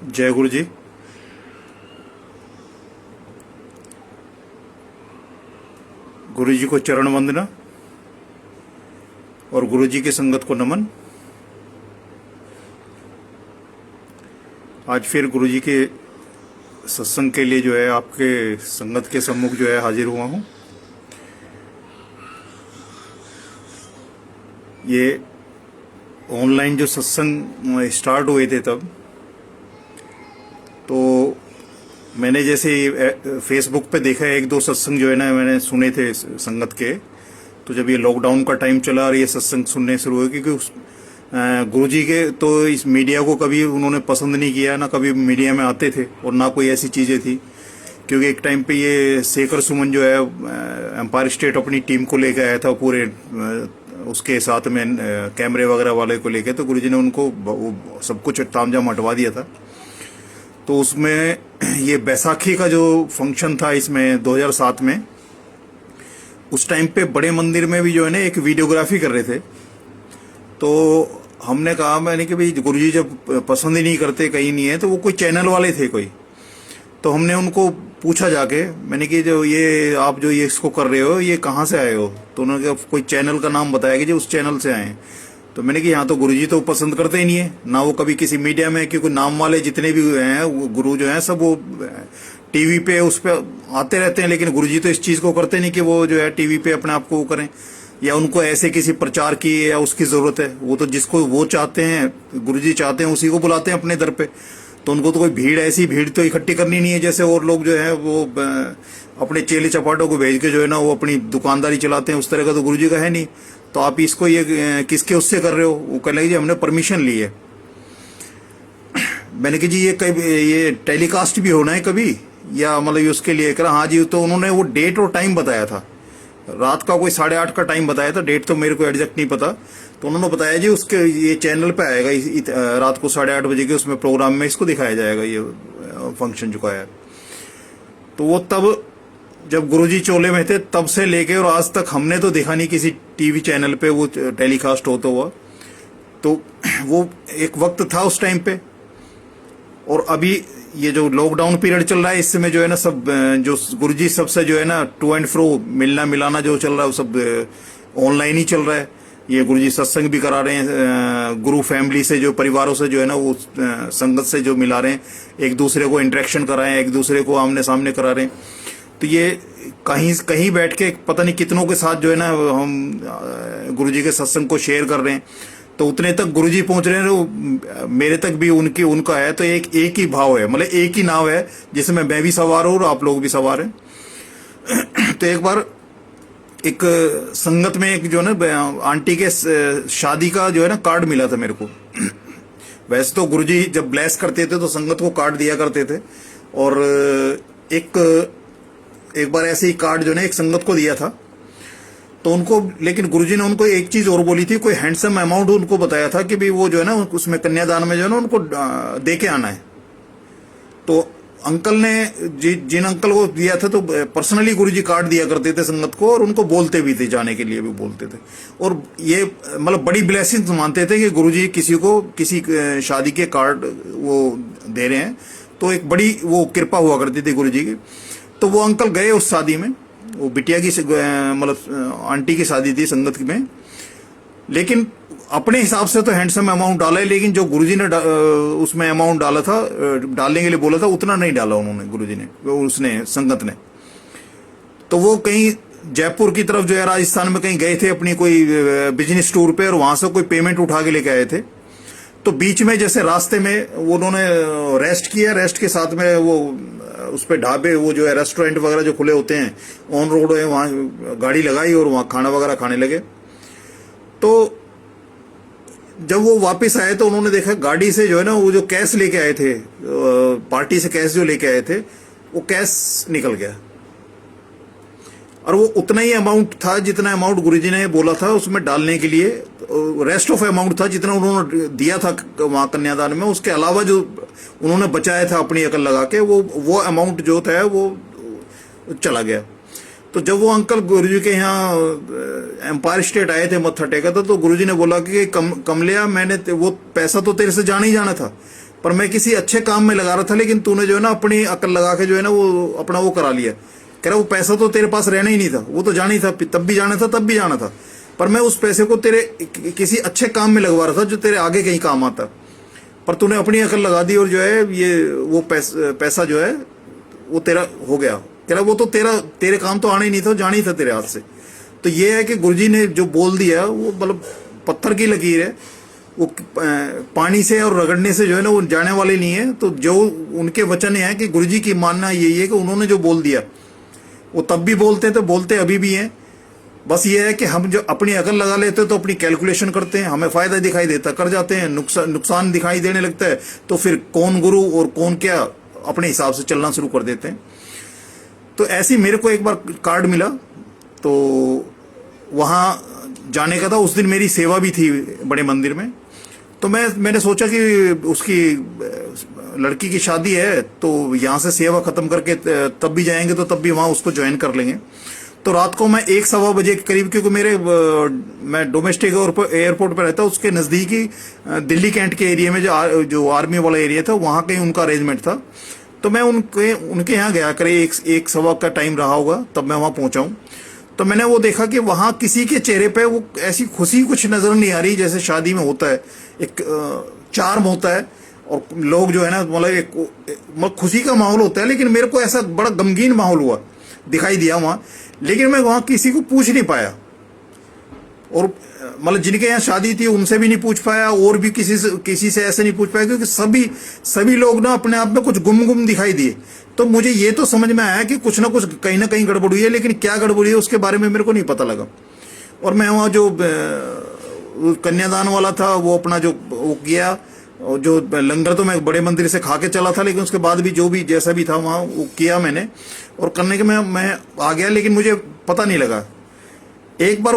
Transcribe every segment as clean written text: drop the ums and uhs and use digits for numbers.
जय गुरु जी। गुरु जी को चरण वंदना और गुरु जी की संगत को नमन। आज फिर गुरु जी के सत्संग के लिए जो है आपके संगत के सम्मुख जो है हाजिर हुआ हूँ। ये ऑनलाइन जो सत्संग स्टार्ट हुए थे तब तो मैंने जैसे फेसबुक पे देखा है, एक दो सत्संग जो है ना मैंने सुने थे संगत के। तो जब ये लॉकडाउन का टाइम चला और ये सत्संग सुनने शुरू हुए, क्योंकि उस गुरुजी के तो इस मीडिया को कभी उन्होंने पसंद नहीं किया, ना कभी मीडिया में आते थे और ना कोई ऐसी चीज़ें थी। क्योंकि एक टाइम पे ये शेखर सुमन जो है एम्पायर स्टेट अपनी टीम को लेकर आया था पूरे उसके साथ में कैमरे वगैरह वाले को लेकर, तो गुरुजी ने उनको सब कुछ तामझाम हटवा दिया था। तो उसमें ये बैसाखी का जो फंक्शन था इसमें 2007 में, उस टाइम पे बड़े मंदिर में भी जो है ना एक वीडियोग्राफी कर रहे थे। तो हमने कहा, मैंने कि भाई गुरुजी जब पसंद ही नहीं करते, कहीं नहीं है, तो वो कोई चैनल वाले थे कोई। तो हमने उनको पूछा जाके, मैंने कि जो ये आप जो ये इसको कर रहे हो ये कहाँ से आए हो? तो उन्होंने कहा कोई चैनल का नाम बताया कि जो उस चैनल से आए हैं। तो मैंने कि यहाँ तो गुरुजी तो पसंद करते ही नहीं है ना, वो कभी किसी मीडिया में, क्योंकि नाम वाले जितने भी हैं गुरु जो हैं सब वो टीवी पे उस पर आते रहते हैं, लेकिन गुरुजी तो इस चीज़ को करते नहीं कि वो जो है टीवी पे अपने आप को वो करें या उनको ऐसे किसी प्रचार की या उसकी ज़रूरत है। वो तो जिसको वो चाहते हैं, गुरुजी चाहते हैं, उसी को बुलाते हैं अपने दर पे। तो उनको तो कोई भीड़, ऐसी भीड़ तो इकट्ठी करनी नहीं है जैसे और लोग जो है वो अपने चेले चपाटों को भेज के जो है ना वो अपनी दुकानदारी चलाते हैं। उस तरह का तो गुरुजी का है नहीं। तो आप इसको ये किसके उससे कर रहे हो? वो कह लगे जी हमने परमिशन ली है। मैंने कहा जी ये टेलीकास्ट भी होना है कभी, या मतलब उसके लिए करा? हाँ जी। तो उन्होंने वो डेट और टाइम बताया था, रात का कोई 8:30 का टाइम बताया था, डेट तो मेरे को एग्जैक्ट नहीं पता। तो उन्होंने बताया जी उसके ये चैनल पे आएगा रात को 8:30 बजे के उसमें प्रोग्राम में इसको दिखाया जाएगा, ये फंक्शन जो है। तो वो तब जब गुरुजी चोले में थे तब से लेके और आज तक हमने तो देखा नहीं किसी टीवी चैनल पे वो टेलीकास्ट होता हुआ। तो वो एक वक्त था उस टाइम पे। और अभी ये जो लॉकडाउन पीरियड चल रहा है, इस समय जो है ना सब जो गुरुजी सबसे जो है ना टू एंड फ्रो मिलना मिलाना जो चल रहा है वो सब ऑनलाइन ही चल रहा है। ये गुरुजी सत्संग भी करा रहे हैं, गुरु फैमिली से जो परिवारों से जो है ना वो संगत से जो मिला रहे हैं, एक दूसरे को इंटरेक्शन करा रहे हैं, एक दूसरे को आमने सामने करा रहे हैं। तो ये कहीं कहीं बैठ के पता नहीं कितनों के साथ जो है ना हम गुरुजी के सत्संग को शेयर कर रहे हैं। तो उतने तक गुरुजी पहुंच रहे हैं, मेरे तक भी उनका है। तो एक ही भाव है, मतलब एक ही नाव है जिसमें मैं भी सवार हूं और आप लोग भी सवार हैं। तो एक बार एक संगत में एक जो है ना आंटी के शादी का जो है ना कार्ड मिला था मेरे को। वैसे तो गुरुजी जब ब्लेस करते थे तो संगत को कार्ड दिया करते थे, और एक बार ऐसे ही कार्ड जो है ना एक संगत को दिया था। तो उनको, लेकिन गुरुजी ने उनको एक चीज और बोली थी, कोई हैंडसम अमाउंट उनको बताया था कि भाई वो जो है ना उसमें कन्यादान में जो है ना उनको दे के आना है। तो अंकल ने जिन अंकल को दिया था तो पर्सनली गुरुजी कार्ड दिया करते थे संगत को, और उनको बोलते भी थे, जाने के लिए भी बोलते थे। और ये मतलब बड़ी ब्लेसिंग मानते थे कि गुरुजी किसी को किसी शादी के कार्ड वो दे रहे हैं, तो एक बड़ी वो कृपा हुआ करती थी गुरुजी की। तो वो अंकल गए उस शादी में, वो बिटिया की मतलब आंटी की शादी थी संगत में। लेकिन अपने हिसाब से तो हैंडसम अमाउंट डाला है, लेकिन जो गुरुजी ने उसमें अमाउंट डाला था, डालने के लिए बोला था, उतना नहीं डाला उन्होंने, गुरुजी ने, उसने संगत ने। तो वो कहीं जयपुर की तरफ जो है राजस्थान में कहीं गए थे अपनी कोई बिजनेस टूर पे, और वहां से कोई पेमेंट उठा के लेके आए थे। तो बीच में जैसे रास्ते में उन्होंने रेस्ट किया, रेस्ट के साथ में वो उस पे ढाबे, वो जो है रेस्टोरेंट वगैरह जो खुले होते हैं ऑन रोड है, वहां गाड़ी लगाई और वहां खाना वगैरह खाने लगे। तो जब वो वापस आए तो उन्होंने देखा गाड़ी से जो है ना वो जो कैश लेके आए थे, पार्टी से कैश जो लेके आए थे, वो कैश निकल गया। और वो उतना ही अमाउंट था जितना अमाउंट गुरुजी ने बोला था उसमें डालने के लिए, रेस्ट ऑफ अमाउंट था जितना उन्होंने दिया था वहां कन्यादान में, उसके अलावा जो उन्होंने बचाया था अपनी अकल लगा के, वो अमाउंट जो था वो चला गया। तो जब वो अंकल गुरुजी के यहाँ एम्पायर स्टेट आए थे, मत्था टेका था, तो गुरुजी ने बोला कि कमलिया, मैंने वो पैसा तो तेरे से जाना ही जाना था, पर मैं किसी अच्छे काम में लगा रहा था, लेकिन तूने जो है ना अपनी अकल लगा के जो है ना वो अपना वो करा लिया। कह रहा वो पैसा तो तेरे पास रहना ही नहीं था, वो तो जाना ही था, तब भी जाना था तब भी जाना था, पर मैं उस पैसे को तेरे किसी अच्छे काम में लगवा रहा था जो तेरे आगे कहीं काम आता, पर तूने अपनी अकल लगा दी और जो है ये वो पैसा जो है वो तेरा हो गया। कह रहा वो तो तेरे काम तो आना ही नहीं था, जाना ही था तेरे हाथ से। तो ये है कि गुरुजी ने जो बोल दिया वो मतलब पत्थर की लकीर है, वो पानी से और रगड़ने से जो है ना वो जाने वाले नहीं है। तो जो उनके वचन है कि गुरुजी की मानना यही है कि उन्होंने जो बोल दिया वो तब भी बोलते तो बोलते अभी भी हैं। बस ये है कि हम जो अपनी अकल लगा लेते हैं तो अपनी कैलकुलेशन करते हैं, हमें फायदा दिखाई देता कर जाते हैं, नुकसान दिखाई देने लगता है तो फिर कौन गुरु और कौन क्या अपने हिसाब से चलना शुरू कर देते हैं। तो ऐसी मेरे को एक बार कार्ड मिला, तो वहाँ जाने का था। उस दिन मेरी सेवा भी थी बड़े मंदिर में। तो मैंने सोचा कि उसकी लड़की की शादी है तो यहाँ से सेवा खत्म करके तब भी जाएंगे, तो तब भी वहाँ उसको ज्वाइन कर लेंगे। तो रात को मैं 1-1:15 बजे के करीब, क्योंकि मैं डोमेस्टिक एयरपोर्ट पर रहता, उसके नज़दीकी दिल्ली कैंट के एरिया में जो आर्मी वाला एरिया था वहाँ कहीं उनका अरेंजमेंट था। तो मैं उनके यहाँ गया, करीब 1-1:15 का टाइम रहा होगा तब मैं वहाँ पहुँचा हूँ। तो मैंने वो देखा कि वहाँ किसी के चेहरे पे वो ऐसी खुशी कुछ नज़र नहीं आ रही जैसे शादी में होता है, एक चार्म होता है और लोग जो है ना मतलब एक खुशी का माहौल होता है, लेकिन मेरे को ऐसा बड़ा गमगीन माहौल हुआ दिखाई दिया वहाँ। लेकिन मैं वहाँ किसी को पूछ नहीं पाया, और मतलब जिनके यहाँ शादी थी उनसे भी नहीं पूछ पाया, और भी किसी से ऐसे नहीं पूछ पाया, क्योंकि सभी लोग ना अपने आप में कुछ गुम दिखाई दिए। तो मुझे ये तो समझ में आया कि कुछ ना कुछ कहीं ना कहीं गड़बड़ हुई है, लेकिन क्या गड़बड़ हुई है उसके बारे में मेरे को नहीं पता लगा। और मैं वहाँ जो कन्यादान वाला था वो अपना जो वो किया, और जो लंगर तो मैं बड़े मंदिर से खा के चला था, लेकिन उसके बाद भी जो भी जैसा भी था वहाँ वो किया मैंने, और करने के मैं आ गया। लेकिन मुझे पता नहीं लगा, एक बार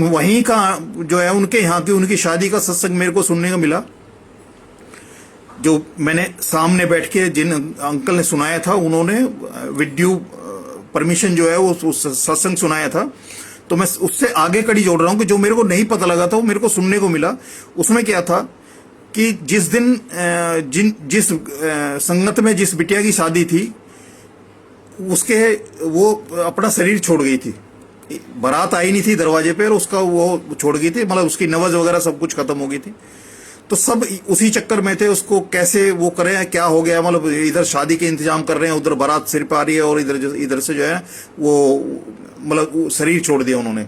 वहीं का जो है उनके यहाँ की उनकी शादी का सत्संग मेरे को सुनने को मिला, जो मैंने सामने बैठ के जिन अंकल ने सुनाया था उन्होंने विद परमिशन जो है वो सत्संग सुनाया था। तो मैं उससे आगे कड़ी जोड़ रहा हूँ कि जो मेरे को नहीं पता लगा था वो मेरे को सुनने को मिला। उसमें क्या था कि जिस दिन जिस संगत में जिस बिटिया की शादी थी उसके वो अपना शरीर छोड़ गई थी, बारात आई नहीं थी दरवाजे पे और उसका वो छोड़ गई थी, मतलब उसकी नवज वगैरह सब कुछ खत्म हो गई थी। तो सब उसी चक्कर में थे, उसको कैसे वो करें, क्या हो गया, मतलब इधर शादी के इंतजाम कर रहे हैं, उधर बारात सिर पे आ रही है, और इधर से जो है वो मतलब शरीर छोड़ दिया उन्होंने।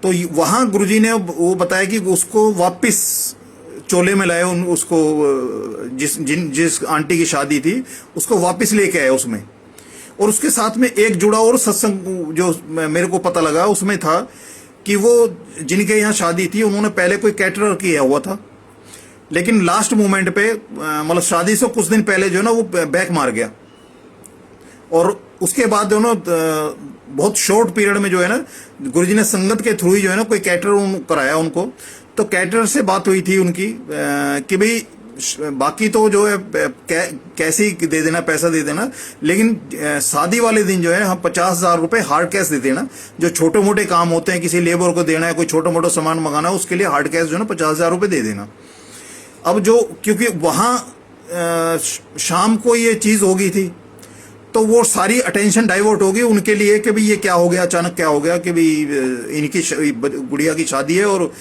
तो वहां गुरुजी ने वो बताया कि उसको वापस चोले में लाए, उसको जिस आंटी की शादी थी उसको वापस लेके आए उसमें। और उसके साथ में एक जुड़ा और सत्संग जो मेरे को पता लगा उसमें था कि वो जिनके यहाँ शादी थी उन्होंने पहले कोई कैटरर किया हुआ था, लेकिन लास्ट मोमेंट पे मतलब शादी से कुछ दिन पहले जो है ना वो बैक मार गया। और उसके बाद जो ना बहुत शॉर्ट पीरियड में जो है ना गुरुजी ने संगत के थ्रू ही जो है ना कोई कैटरर कराया उनको। तो कैटरर से बात हुई थी उनकी कि भाई बाकी तो जो है कैसे ही दे देना, पैसा दे देना, लेकिन शादी वाले दिन जो है हम 50,000 रुपए हार्ड कैश दे देना। जो छोटे मोटे काम होते हैं, किसी लेबर को देना है, कोई छोटा मोटा सामान मंगाना है, उसके लिए हार्ड कैश जो है ना 50,000 रुपए दे देना। अब जो क्योंकि वहां शाम को ये चीज हो गई थी तो वो सारी अटेंशन डाइवर्ट होगी उनके लिए कि भाई ये क्या हो गया, अचानक क्या हो गया कि भाई इनकी गुड़िया की शादी है और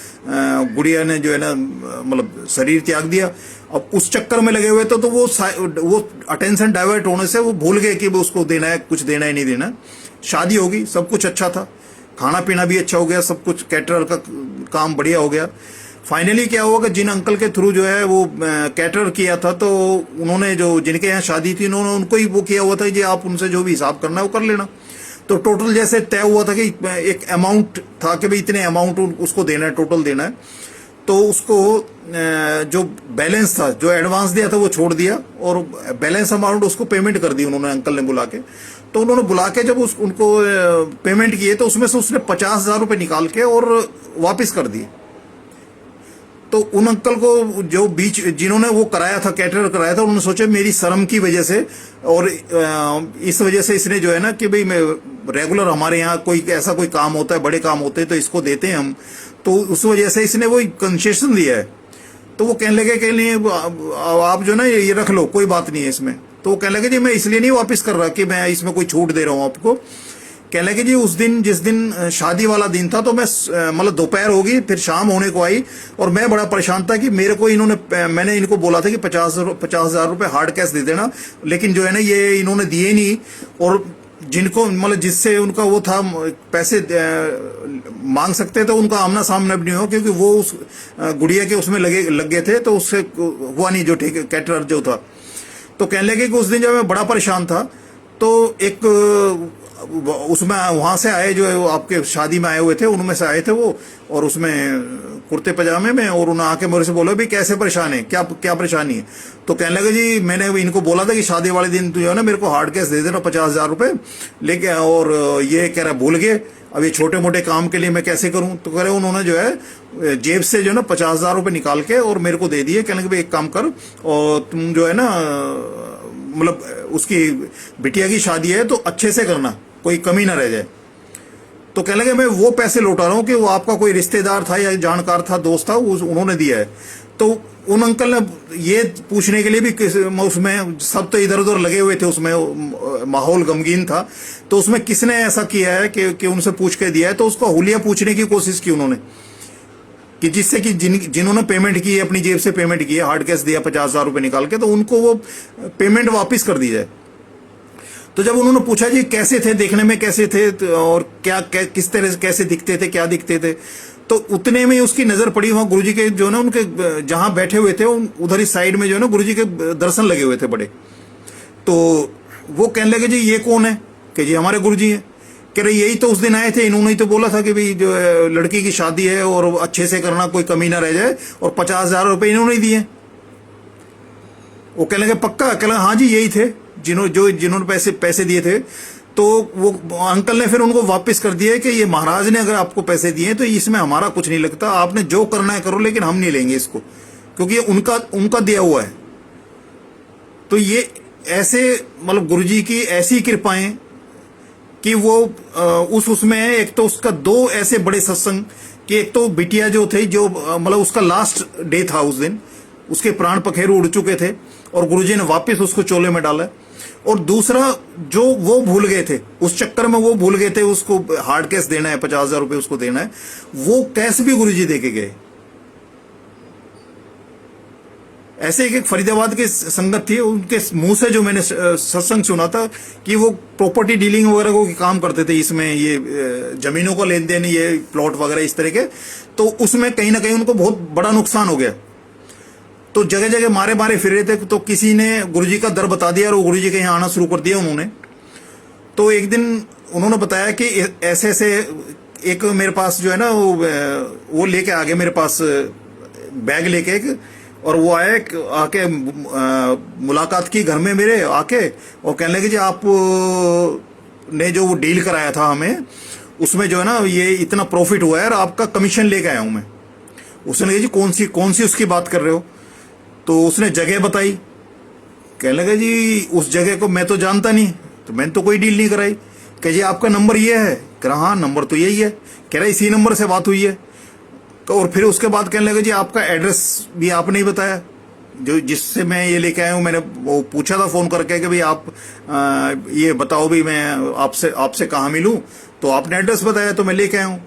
गुड़िया ने जो है ना मतलब शरीर त्याग दिया। अब उस चक्कर में लगे हुए तो वो अटेंशन डाइवर्ट होने से वो भूल गए कि वो उसको देना है, कुछ देना है नहीं देना। शादी होगी, सब कुछ अच्छा था, खाना पीना भी अच्छा हो गया, सब कुछ कैटरर का काम बढ़िया हो गया। फाइनली क्या हुआ कि जिन अंकल के थ्रू जो है वो कैटर किया था, तो उन्होंने जो जिनके यहाँ शादी थी उन्होंने उनको ही वो किया हुआ था कि आप उनसे जो भी हिसाब करना है वो कर लेना। तो टोटल जैसे तय हुआ था कि एक अमाउंट था कि भाई इतने अमाउंट उसको देना है, टोटल देना है। तो उसको जो बैलेंस था, जो एडवांस दिया था वो छोड़ दिया और बैलेंस अमाउंट उसको पेमेंट कर दी उन्होंने, अंकल ने बुला के। तो उन्होंने बुला के जब उनको पेमेंट किए तो उसमें से उसने 50,000 रुपये निकाल के और वापिस कर दिए। तो उन अंकल को जो बीच जिन्होंने वो कराया था, कैटरर कराया था, उन्होंने सोचा मेरी शर्म की वजह से और इस वजह से इसने जो है ना कि भाई मैं रेगुलर हमारे यहाँ कोई ऐसा कोई काम होता है, बड़े काम होते हैं तो इसको देते हैं हम, तो उस वजह से इसने वो कंसेशन दिया है। तो वो कहने लगे कि नहीं आप जो ना ये रख लो, कोई बात नहीं है इसमें। तो वो कहने लगे जी मैं इसलिए नहीं वापस कर रहा कि मैं इसमें कोई छूट दे रहा हूँ आपको। कहने लगे जी उस दिन, जिस दिन शादी वाला दिन था, तो मैं मतलब दोपहर होगी, फिर शाम होने को आई, और मैं बड़ा परेशान था कि मेरे को मैंने इनको बोला था कि 50,000 रुपये हार्ड कैश दे देना, लेकिन जो है ना ये इन्होंने दिए नहीं। और जिनको मतलब जिससे उनका वो था पैसे मांग सकते थे, उनका आमना सामना भी नहीं हो, क्योंकि वो उस गुड़िया के उसमें लग गए थे, तो उससे हुआ नहीं जो कैटरर जो था। तो कहने लगे कि उस दिन जब मैं बड़ा परेशान था, तो एक उसमें वहां से आए जो आपके शादी में आए हुए थे, उनमें से आए थे वो, और उसमें कुर्ते पजामे में, और उन्होंने आके मेरे से बोला भी कैसे परेशान है, क्या क्या परेशानी है। तो कहने लगे जी मैंने इनको बोला था कि शादी वाले दिन जो है ना मेरे को हार्ड कैश दे देना 50,000 रुपये, लेके, और ये कह रहा भूल गए, अब ये छोटे मोटे काम के लिए मैं कैसे करूं। तो कह रहे उन्होंने जो है जेब से जो है ना 50,000 रुपये निकाल के और मेरे को दे दिए। कहने लगे एक काम कर, और तुम जो है ना मतलब उसकी बिटिया की शादी है तो अच्छे से करना, कोई कमी ना रह जाए। तो कहने लगे मैं वो पैसे लौटा रहा हूँ कि वो आपका कोई रिश्तेदार था या जानकार था, दोस्त था, उन्होंने दिया है। तो उन अंकल ने ये पूछने के लिए भी उसमें सब तो इधर उधर लगे हुए थे, उसमें माहौल गमगीन था, तो उसमें किसने ऐसा किया है कि उनसे पूछ के दिया है। तो उसको हुलिया पूछने की कोशिश की उन्होंने, कि जिससे कि जिन्होंने पेमेंट की है, अपनी जेब से पेमेंट की है, हार्ड कैश दिया 50,000 रुपये निकाल के, तो उनको वो पेमेंट वापस कर दी जाए। तो जब उन्होंने पूछा जी कैसे थे, देखने में कैसे थे, और किस तरह से कैसे दिखते थे, क्या दिखते थे, तो उतने में उसकी नजर पड़ी वहां गुरुजी के जो ना उनके जहां बैठे हुए थे उधर ही साइड में जो है ना गुरुजी के दर्शन लगे हुए थे बड़े। तो वो कहने लगे जी ये कौन है, कि जी हमारे गुरुजी हैं। कह रहे यही तो उस दिन आए थे, इन्होंने ही तो बोला था कि भाई जो लड़की की शादी है और अच्छे से करना, कोई कमी ना रह जाए, और 50,000 रुपये इन्होंने ही दिए। वो कहने लगे पक्का? कह लगे हाँ जी यही थे जिन्होंने पैसे दिए थे। तो वो अंकल ने फिर उनको वापस कर दिया कि ये महाराज ने अगर आपको पैसे दिए तो इसमें हमारा कुछ नहीं लगता, आपने जो करना है करो, लेकिन हम नहीं लेंगे इसको, क्योंकि ये उनका दिया हुआ है। तो ये ऐसे मतलब गुरुजी की ऐसी कृपाएं कि वो उसमें एक तो उसका दो ऐसे बड़े सत्संग, कि एक तो बिटिया जो थे, जो मतलब उसका लास्ट डे था उस दिन, उसके प्राण पखेरु उड़ चुके थे और गुरुजी ने वापस उसको चोले में डाला। और दूसरा जो वो भूल गए थे, उस चक्कर में वो भूल गए थे, उसको हार्ड कैश देना है, 50,000 रुपये उसको देना है, वो कैश भी गुरुजी दे के गए। ऐसे एक फरीदाबाद की संगत थी, उनके मुंह से जो मैंने सत्संग सुना था कि वो प्रॉपर्टी डीलिंग वगैरह को काम करते थे, इसमें ये जमीनों का लेन देन, ये प्लॉट वगैरह इस तरह के। तो उसमें कहीं ना कहीं उनको बहुत बड़ा नुकसान हो गया, तो जगह जगह मारे मारे फिर रहे थे। तो किसी ने गुरुजी का दर बता दिया और गुरुजी के यहाँ आना शुरू कर दिया उन्होंने। तो एक दिन उन्होंने बताया कि ऐसे ऐसे एक मेरे पास जो है ना वो लेके आ गए मेरे पास बैग लेके एक, और वो आए आके मुलाकात की घर में मेरे आके, और कहने लगे जी आप ने जो वो डील कराया था हमें, उसमें जो है ना ये इतना प्रॉफिट हुआ है और आपका कमीशन लेके आया हूं मैं। उसने कहा जी कौन सी उसकी बात कर रहे हो? तो उसने जगह बताई। कहने लगे जी उस जगह को मैं तो जानता नहीं, तो मैंने तो कोई डील नहीं कराई। कह जी आपका नंबर ये है? कह रहा हाँ नंबर तो यही है। कह रहा इसी नंबर से बात हुई है। तो और फिर उसके बाद कहने लगे जी आपका एड्रेस भी आपने ही बताया, जो जिससे मैं ये लेके आया हूँ। मैंने वो पूछा था फोन करके कि भाई आप ये बताओ भी मैं आपसे कहाँ मिलूँ, तो आपने एड्रेस बताया तो मैं लेके आया हूँ।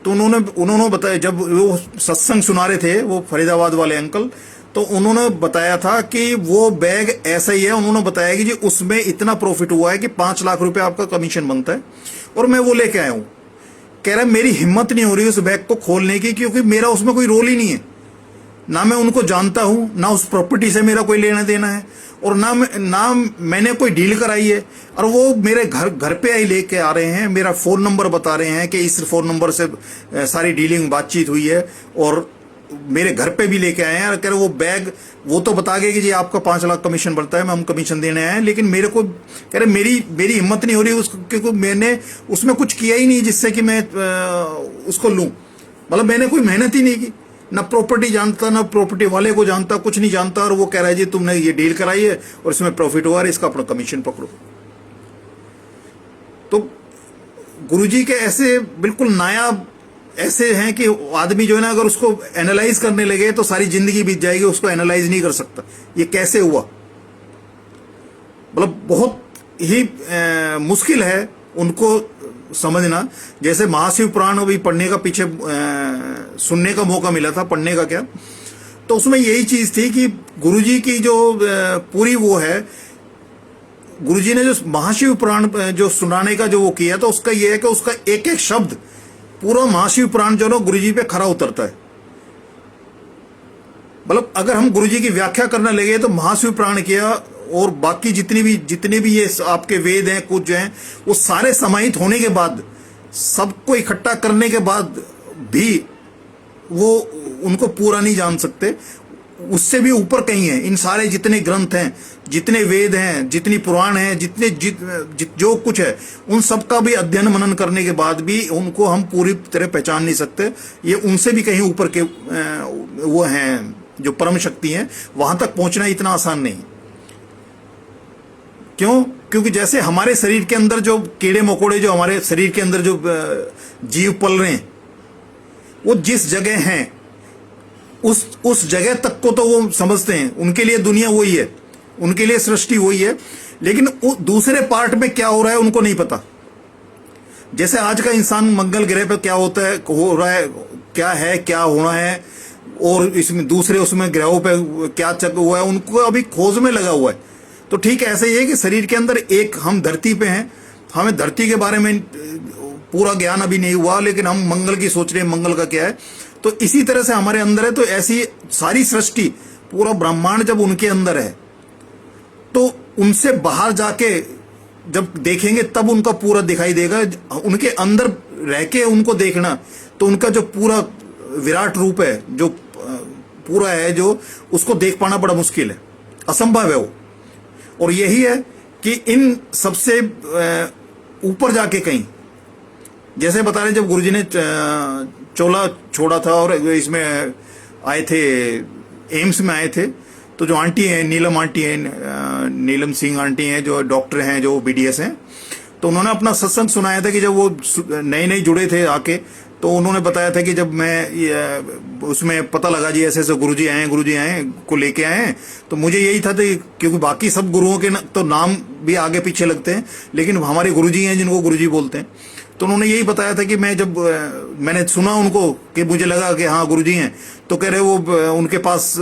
तो उन्होंने बताया, जब वो सत्संग सुना रहे थे वो फरीदाबाद वाले अंकल, तो उन्होंने बताया था कि वो बैग ऐसा ही है। उन्होंने बताया कि जी उसमें इतना प्रॉफिट हुआ है कि 5 लाख रुपए आपका कमीशन बनता है, और मैं वो लेके आया हूं। कह रहा है मेरी हिम्मत नहीं हो रही उस बैग को खोलने की, क्योंकि मेरा उसमें कोई रोल ही नहीं है, ना मैं उनको जानता हूं, ना उस प्रॉपर्टी से मेरा कोई लेना देना है, और ना मैंने कोई डील कराई है। और वो मेरे घर पे आई लेके आ रहे हैं, मेरा फोन नंबर बता रहे हैं कि इस फोन नंबर से सारी डीलिंग बातचीत हुई है, और मेरे घर पे भी लेके आए हैं। और कह रहे वो बैग वो तो बता गए कि जी आपका 5 लाख कमीशन बढ़ता है, हम कमीशन देने आए हैं, लेकिन मेरे को कह रहे मेरी हिम्मत नहीं हो रही क्योंकि मैंने उसमें कुछ किया ही नहीं जिससे कि मैं उसको लूं। मतलब मैंने कोई मेहनत ही नहीं की, ना प्रॉपर्टी जानता, ना प्रॉपर्टी वाले को जानता, कुछ नहीं जानता। और वो कह रहा है जी तुमने ये डील कराई है और इसमें प्रॉफिट हुआ है, इसका अपना कमीशन पकड़ो। तो गुरुजी के ऐसे बिल्कुल नायाब ऐसे हैं कि आदमी जो है ना अगर उसको एनालाइज करने लगे तो सारी जिंदगी बीत जाएगी, उसको एनालाइज नहीं कर सकता ये कैसे हुआ। मतलब बहुत ही मुश्किल है उनको समझना। जैसे महाशिव पुराण अभी पढ़ने का पीछे सुनने का मौका मिला था, पढ़ने का क्या, तो उसमें यही चीज थी कि गुरुजी की जो पूरी वो है, गुरुजी ने जो महाशिव पुराण जो सुनाने का जो वो किया था, उसका ये है कि उसका एक एक शब्द पूरा महाशिव पुराण जो ना गुरुजी पे खरा उतरता है। मतलब अगर हम गुरुजी की व्याख्या करने लगे तो महाशिव पुराण किया और बाकी जितने भी ये आपके वेद हैं कुछ जो हैं, वो सारे समाहित होने के बाद, सबको इकट्ठा करने के बाद भी वो उनको पूरा नहीं जान सकते। उससे भी ऊपर कहीं है। इन सारे जितने ग्रंथ हैं, जितने वेद हैं, जितनी पुराण हैं, जो कुछ है, उन सब का भी अध्ययन मनन करने के बाद भी उनको हम पूरी तरह पहचान नहीं सकते। ये उनसे भी कहीं ऊपर के वो हैं जो परम शक्ति हैं, वहां तक पहुंचना इतना आसान नहीं। क्यों? क्योंकि जैसे हमारे शरीर के अंदर जो कीड़े मकोड़े जो हमारे शरीर के अंदर जो जीव पल रहे हैं, वो जिस जगह हैं उस जगह तक को तो वो समझते हैं, उनके लिए दुनिया वही है, उनके लिए सृष्टि वही है, लेकिन दूसरे पार्ट में क्या हो रहा है उनको नहीं पता। जैसे आज का इंसान मंगल ग्रह पे क्या होता है, हो रहा है, क्या होना है, और इसमें दूसरे उसमें ग्रहों पे क्या चल हुआ है, उनको अभी खोज में लगा हुआ है। तो ठीक ऐसे ही है कि शरीर के अंदर एक हम धरती पे हैं, हमें धरती के बारे में पूरा ज्ञान अभी नहीं हुआ, लेकिन हम मंगल की सोच रहे हैं, मंगल का क्या है। तो इसी तरह से हमारे अंदर है। तो ऐसी सारी सृष्टि, पूरा ब्रह्मांड जब उनके अंदर है, तो उनसे बाहर जाके जब देखेंगे तब उनका पूरा दिखाई देगा। उनके अंदर रह के उनको देखना, तो उनका जो पूरा विराट रूप है, जो पूरा है, जो उसको देख पाना बड़ा मुश्किल है, असंभव है वो। और यही है कि इन सबसे ऊपर जाके कहीं, जैसे बता रहे जब गुरुजी ने चोला छोड़ा था और इसमें आए थे, एम्स में आए थे, तो जो आंटी हैं, नीलम आंटी हैं, नीलम सिंह आंटी हैं, जो डॉक्टर हैं, जो बीडीएस हैं, तो उन्होंने अपना सत्संग सुनाया था कि जब वो नए जुड़े थे आके, तो उन्होंने बताया था कि जब मैं उसमें पता लगा जी ऐसे ऐसे गुरुजी आए को लेके आए हैं, तो मुझे यही था क्योंकि बाकी सब गुरुओं के तो नाम भी आगे पीछे लगते हैं, लेकिन हमारे गुरुजी हैं जिनको गुरुजी बोलते हैं। तो उन्होंने यही बताया था कि मैं जब मैंने सुना उनको कि मुझे लगा कि हाँ गुरुजी हैं, तो कह रहे वो उनके पास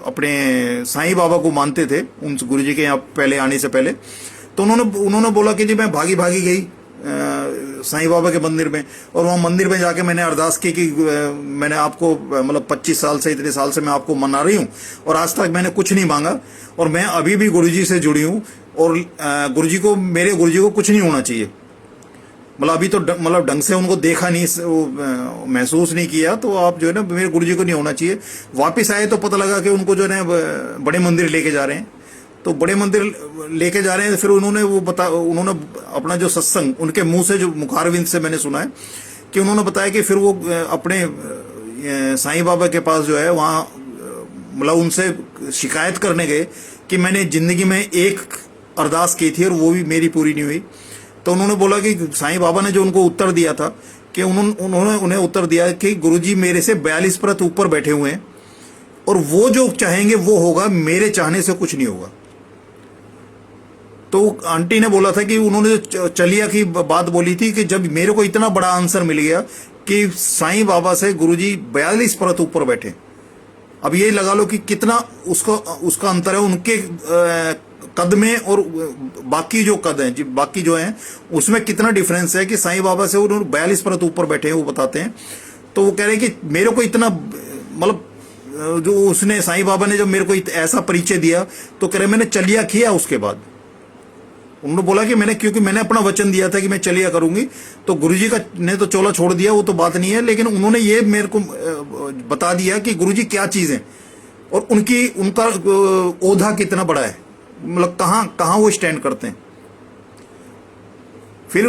अपने साईं बाबा को मानते थे, उन गुरुजी के यहाँ पहले आने से पहले। तो उन्होंने बोला कि जी मैं भागी गई साईं बाबा के मंदिर में, और वहाँ मंदिर में जाके मैंने अरदास की कि मैंने आपको मतलब 25 साल से, इतने साल से मैं आपको मना रही हूँ और आज तक मैंने कुछ नहीं मांगा, और मैं अभी भी गुरुजी से जुड़ी हूँ, और मेरे गुरुजी को कुछ नहीं होना चाहिए। मतलब अभी तो मतलब ढंग से उनको देखा नहीं, महसूस नहीं किया, तो आप जो है ना मेरे गुरुजी को नहीं होना चाहिए। वापस आए तो पता लगा कि उनको जो है ना बड़े मंदिर लेके जा रहे हैं। तो बड़े मंदिर लेके जा रहे हैं, फिर उन्होंने अपना जो सत्संग उनके मुंह से, जो मुखारविंद से मैंने सुना है कि उन्होंने बताया कि फिर वो अपने साईं बाबा के पास जो है वहाँ मतलब उनसे शिकायत करने गए कि मैंने जिंदगी में एक अरदास की थी और वो भी मेरी पूरी नहीं हुई। तो उन्होंने बोला कि साईं बाबा ने जो उनको उत्तर दिया था कि उन्होंने उन्हें उत्तर दिया कि गुरुजी मेरे से 42 परत ऊपर बैठे हुए हैं और वो जो चाहेंगे वो होगा, मेरे चाहने से कुछ नहीं होगा। तो आंटी ने बोला था कि उन्होंने चलिया की बात बोली थी कि जब मेरे को इतना बड़ा आंसर मिल गया कि साईं बाबा से गुरुजी 42 परत ऊपर बैठे। अब ये लगा लो कि कितना उसका अंतर है उनके कद में और बाकी जो कद हैं, बाकी जो हैं उसमें कितना डिफरेंस है कि साईं बाबा से उन्होंने 42 परत ऊपर बैठे हैं, वो बताते हैं। तो वो कह रहे हैं कि मेरे को इतना मतलब जो उसने साईं बाबा ने जब मेरे को ऐसा परिचय दिया, तो कह रहे मैंने चलिया किया। उसके बाद उन्होंने बोला कि क्योंकि मैंने अपना वचन दिया था कि मैं चलिया करूंगी, तो गुरुजी का ने तो चोला छोड़ दिया, वो तो बात नहीं है, लेकिन उन्होंने ये मेरे को बता दिया कि गुरुजी क्या चीज है और उनका ओधा कितना बड़ा है, मतलब कहाँ वो स्टैंड करते हैं। फिर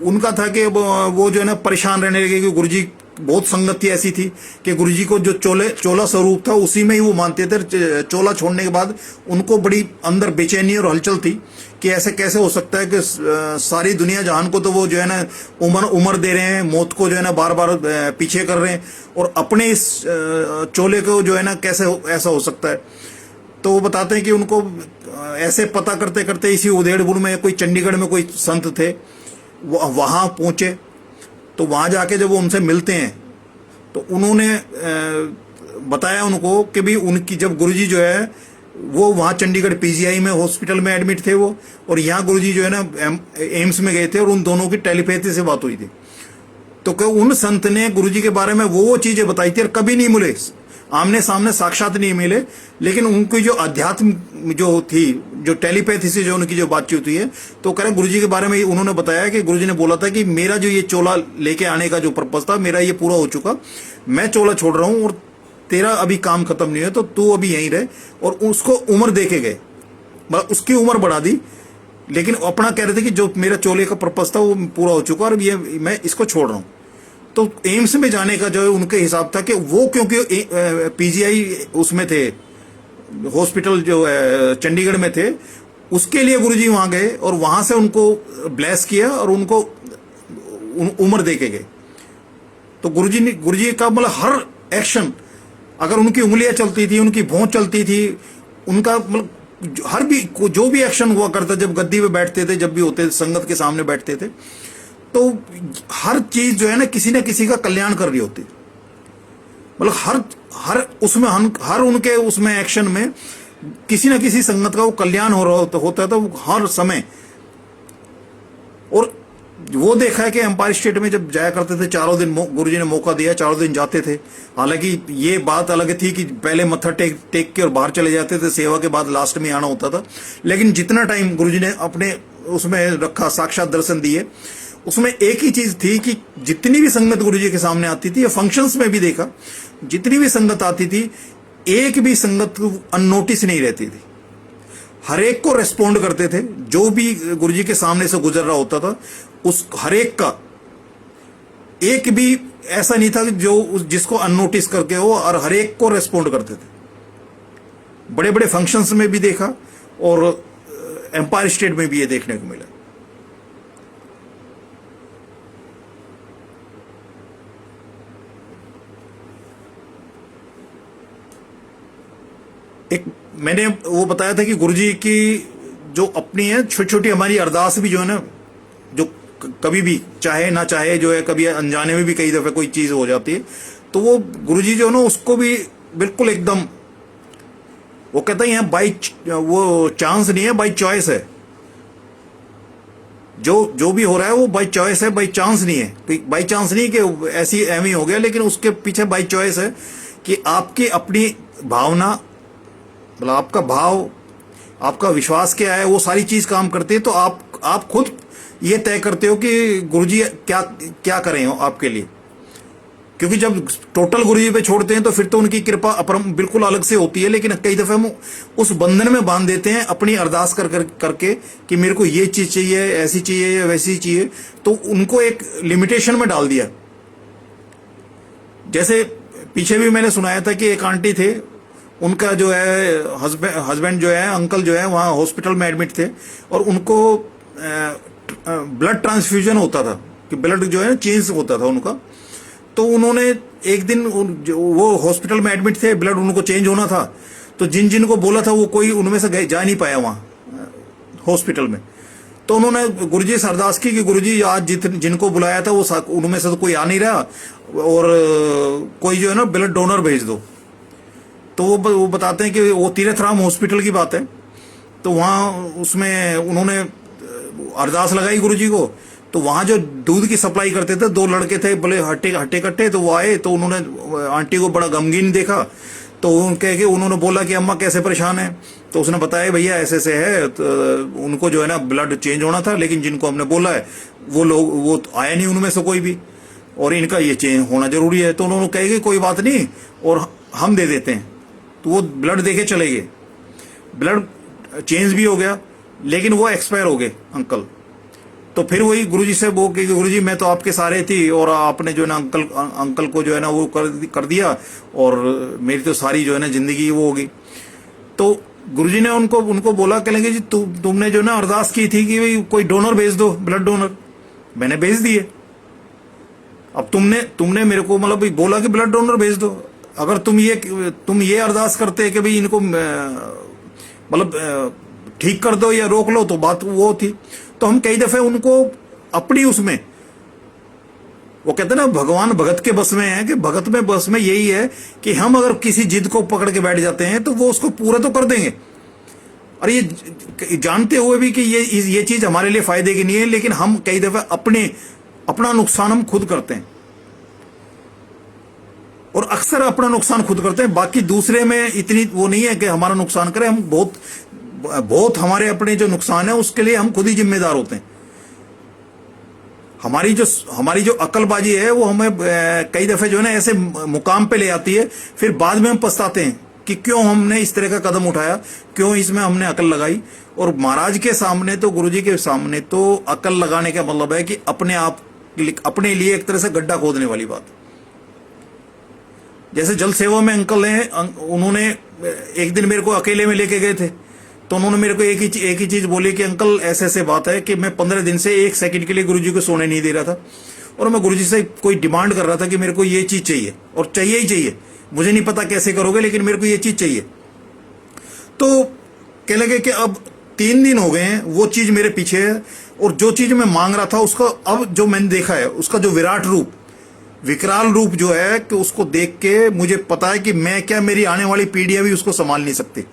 उनका था कि वो जो है ना परेशान रहने लगे कि गुरुजी बहुत संगति ऐसी थी कि गुरुजी को जो चोला स्वरूप था उसी में ही वो मानते थे। चोला छोड़ने के बाद उनको बड़ी अंदर बेचैनी और हलचल थी कि ऐसे कैसे हो सकता है कि सारी दुनिया जहान को तो वो जो है ना उम्र दे रहे हैं, मौत को जो है ना बार बार पीछे कर रहे हैं, और अपने इस चोले को जो है ना कैसे ऐसा हो सकता है। तो वो बताते हैं कि उनको ऐसे पता करते करते इसी उधेड़बुन में कोई चंडीगढ़ में कोई संत थे, वहाँ पहुँचे। तो वहाँ जाके जब वो उनसे मिलते हैं तो उन्होंने बताया उनको कि भी उनकी जब गुरुजी जो है वो वहाँ चंडीगढ़ पीजीआई में हॉस्पिटल में एडमिट थे वो, और यहाँ गुरुजी जो है ना एम्स में गए थे, और उन दोनों की टेलीपैथी से बात हुई थी। तो क्या उन संत ने गुरुजी के बारे में वो चीजें बताई थी, और कभी नहीं मिले, आमने सामने साक्षात नहीं मिले, लेकिन उनकी जो अध्यात्म जो थी, जो टेलीपैथी से जो उनकी जो बातचीत हुई है, तो कह रहे गुरुजी के बारे में उन्होंने बताया कि गुरुजी ने बोला था कि मेरा जो ये चोला लेके आने का जो पर्पज था, मेरा ये पूरा हो चुका, मैं चोला छोड़ रहा हूं, और तेरा अभी काम खत्म नहीं है, तो तू अभी यहीं रहे। और उसको उम्र दे के गए, मतलब उसकी उम्र बढ़ा दी, लेकिन अपना कह रहे थे कि जो मेरा चोले का पर्पज था वो पूरा हो चुका, और ये मैं इसको छोड़ रहा हूं। तो एम्स में जाने का जो है उनके हिसाब था कि वो क्योंकि पीजीआई उसमें थे, हॉस्पिटल जो चंडीगढ़ में थे, उसके लिए गुरुजी वहां गए और वहां से उनको ब्लेस किया और उनको उम्र दे के गए। तो गुरुजी का मतलब हर एक्शन, अगर उनकी उंगलियां चलती थी, उनकी भौं चलती थी, उनका मतलब हर भी जो भी एक्शन हुआ करता, जब गद्दी पे बैठते थे, जब भी होते संगत के सामने बैठते थे, तो हर चीज जो है ना किसी न किसी का कल्याण कर रही होती, मतलब हर उसमें हर उनके उसमें एक्शन में किसी न किसी संगत का वो कल्याण हो रहा होता था हर समय। और वो देखा है कि एम्पायर स्टेट में जब जाया करते थे, चारों दिन गुरुजी ने मौका दिया, चारों दिन जाते थे। हालांकि ये बात अलग थी कि पहले मत्था टेक के और बाहर चले जाते थे, सेवा के बाद लास्ट में आना होता था, लेकिन जितना टाइम गुरुजी ने अपने उसमें रखा, साक्षात दर्शन दिए, उसमें एक ही चीज थी कि जितनी भी संगत गुरुजी के सामने आती थी, या फंक्शंस में भी देखा, जितनी भी संगत आती थी, एक भी संगत अननोटिस नहीं रहती थी, हर एक को रेस्पॉन्ड करते थे। जो भी गुरुजी के सामने से गुजर रहा होता था, उस हर एक का, एक भी ऐसा नहीं था जो जिसको अननोटिस करके हो, और हर एक को रेस्पॉन्ड करते थे। बड़े बड़े फंक्शंस में भी देखा, और एम्पायर स्टेट में भी ये देखने को मिला। एक मैंने वो बताया था कि गुरुजी की जो अपनी है छोटी छोटी हमारी अरदास भी जो है ना, जो कभी भी चाहे ना चाहे जो है, कभी अनजाने में भी कई दफे कोई चीज हो जाती है, तो वो गुरुजी जो है ना उसको भी बिल्कुल एकदम, वो कहता है यहाँ वो चांस नहीं है, बाई चॉइस है। जो भी हो रहा है वो बाई चॉइस है, बाई चांस नहीं है। बाई चांस नहीं कि ऐसी एम हो गया, लेकिन उसके पीछे बाई चॉइस है कि आपकी अपनी भावना, मतलब आपका भाव, आपका विश्वास क्या है, वो सारी चीज काम करती है। तो आप खुद ये तय करते हो कि गुरुजी क्या क्या करें आपके लिए, क्योंकि जब टोटल गुरुजी पे छोड़ते हैं तो फिर तो उनकी कृपा अपरम बिल्कुल अलग से होती है, लेकिन कई दफे हम उस बंधन में बांध देते हैं अपनी अरदास करके कि मेरे को ये चीज चाहिए, ऐसी चाहिए, वैसी चाहिए, तो उनको एक लिमिटेशन में डाल दिया। जैसे पीछे भी मैंने सुनाया था कि एक आंटी थे, उनका जो है हस्बैंड जो है, अंकल जो है, वहाँ हॉस्पिटल में एडमिट थे, और उनको ब्लड ट्रांसफ्यूजन होता था, कि ब्लड जो है चेंज होता था उनका। तो उन्होंने एक दिन वो हॉस्पिटल में एडमिट थे, ब्लड उनको चेंज होना था, तो जिन को बोला था वो कोई उनमें से जा नहीं पाया वहाँ हॉस्पिटल में। तो उन्होंने गुरुजी से अरदास की कि गुरुजी आज जिनको बुलाया था वो उनमें से तो कोई आ नहीं रहा, और कोई जो है ना ब्लड डोनर भेज दो। तो वो बताते हैं कि वो तीर्थराम हॉस्पिटल की बात है। तो वहाँ उसमें उन्होंने अरदास लगाई गुरुजी को, तो वहाँ जो दूध की सप्लाई करते थे, दो लड़के थे बोले हट्टे कट्टे, तो वो आए, तो उन्होंने आंटी को बड़ा गमगीन देखा, तो उन्होंने बोला कि अम्मा कैसे परेशान है। तो उसने बताया भैया ऐसे ऐसे है, तो उनको जो है ना ब्लड चेंज होना था, लेकिन जिनको हमने बोला है वो तो आया नहीं उनमें से कोई भी, और इनका ये चेंज होना जरूरी है। तो उन्होंने कहे कि कोई बात नहीं, और हम दे देते हैं। तो वो ब्लड देके चले गए, ब्लड चेंज भी हो गया, लेकिन वो एक्सपायर हो गए अंकल। तो फिर वही गुरुजी से वो कि गुरुजी मैं तो आपके सारे थी, और आपने जो है ना अंकल को जो है ना वो कर दिया, और मेरी तो सारी जो है ना जिंदगी वो होगी। तो गुरुजी ने उनको उनको बोला, कहेंगे जी तुमने जो ना अरदास की थी कि भाई कोई डोनर भेज दो, ब्लड डोनर, मैंने भेज दिए। अब तुमने मेरे को मतलब बोला कि ब्लड डोनर भेज दो। अगर तुम ये अरदास करते कि भाई इनको मतलब ठीक कर दो या रोक लो, तो बात वो थी। तो हम कई दफे उनको अपनी उसमें, वो कहते हैं ना भगवान भगत के बस में है, कि भगत में बस में यही है कि हम अगर किसी जिद को पकड़ के बैठ जाते हैं तो वो उसको पूरा तो कर देंगे, और ये जानते हुए भी कि ये चीज हमारे लिए फायदे की नहीं है, लेकिन हम कई दफे अपना नुकसान हम खुद करते हैं, और अक्सर अपना नुकसान खुद करते हैं। बाकी दूसरे में इतनी वो नहीं है कि हमारा नुकसान करें, हम बहुत हमारे अपने जो नुकसान है उसके लिए हम खुद ही जिम्मेदार होते हैं। हमारी जो अकलबाजी है वो हमें कई दफे जो है ना ऐसे मुकाम पे ले आती है, फिर बाद में हम पछताते हैं कि क्यों हमने इस तरह का कदम उठाया, क्यों इसमें हमने अकल लगाई। और महाराज के सामने तो, गुरुजी के सामने तो अकल लगाने का मतलब है कि अपने लिए एक तरह से गड्ढा खोदने वाली बात। जैसे जल सेवा में अंकल हैं, उन्होंने एक दिन मेरे को अकेले में लेके गए थे, तो उन्होंने मेरे को एक ही चीज बोली कि अंकल ऐसे ऐसे बात है कि मैं 15 दिन से 1 सेकंड के लिए गुरुजी को सोने नहीं दे रहा था, और मैं गुरुजी से कोई डिमांड कर रहा था कि मेरे को ये चीज चाहिए, और चाहिए ही चाहिए, मुझे नहीं पता कैसे करोगे लेकिन मेरे को ये चीज चाहिए। तो कह लगे कि अब 3 दिन हो गए हैं, वो चीज मेरे पीछे है, और जो चीज मैं मांग रहा था उसका अब जो मैंने देखा है, उसका जो विराट रूप, विकराल रूप जो है, कि उसको देख के मुझे पता है कि मैं क्या, मेरी आने वाली पीढ़ियां भी उसको संभाल नहीं सकती।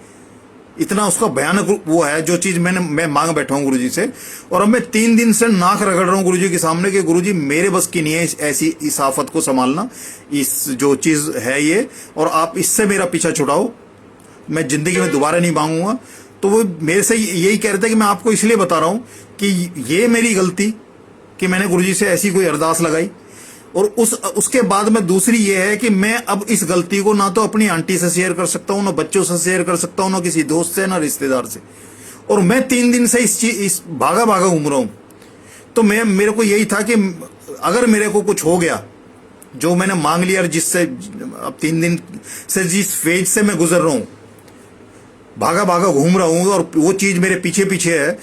इतना उसका भयानक वो है जो चीज मैं मांग बैठा हूं गुरुजी से। और अब मैं 3 दिन से नाक रगड़ रहा हूं गुरुजी के सामने कि गुरुजी मेरे बस की नहीं है ऐसी इस आफत को संभालना, इस जो चीज है ये, और आप इससे मेरा पीछा छुड़ाओ, मैं जिंदगी में दोबारा नहीं मांगूंगा। तो वो मेरे से यही कह रहे थे कि मैं आपको इसलिए बता रहा हूं कि ये मेरी गलती कि मैंने गुरुजी से ऐसी कोई अरदास लगाई, और उसके बाद में दूसरी ये है कि मैं अब इस गलती को ना तो अपनी आंटी से शेयर कर सकता हूं, ना बच्चों से शेयर कर सकता हूं, ना किसी दोस्त से, ना रिश्तेदार से। और मैं 3 दिन से इस भागा भागा घूम रहा हूं। तो मेरे को यही था कि अगर मेरे को कुछ हो गया जो मैंने मांग लिया, और जिससे अब 3 दिन से जिस फेज से मैं गुजर रहा हूं, भागा भागा घूम रहा हूं, और वो चीज मेरे पीछे पीछे है,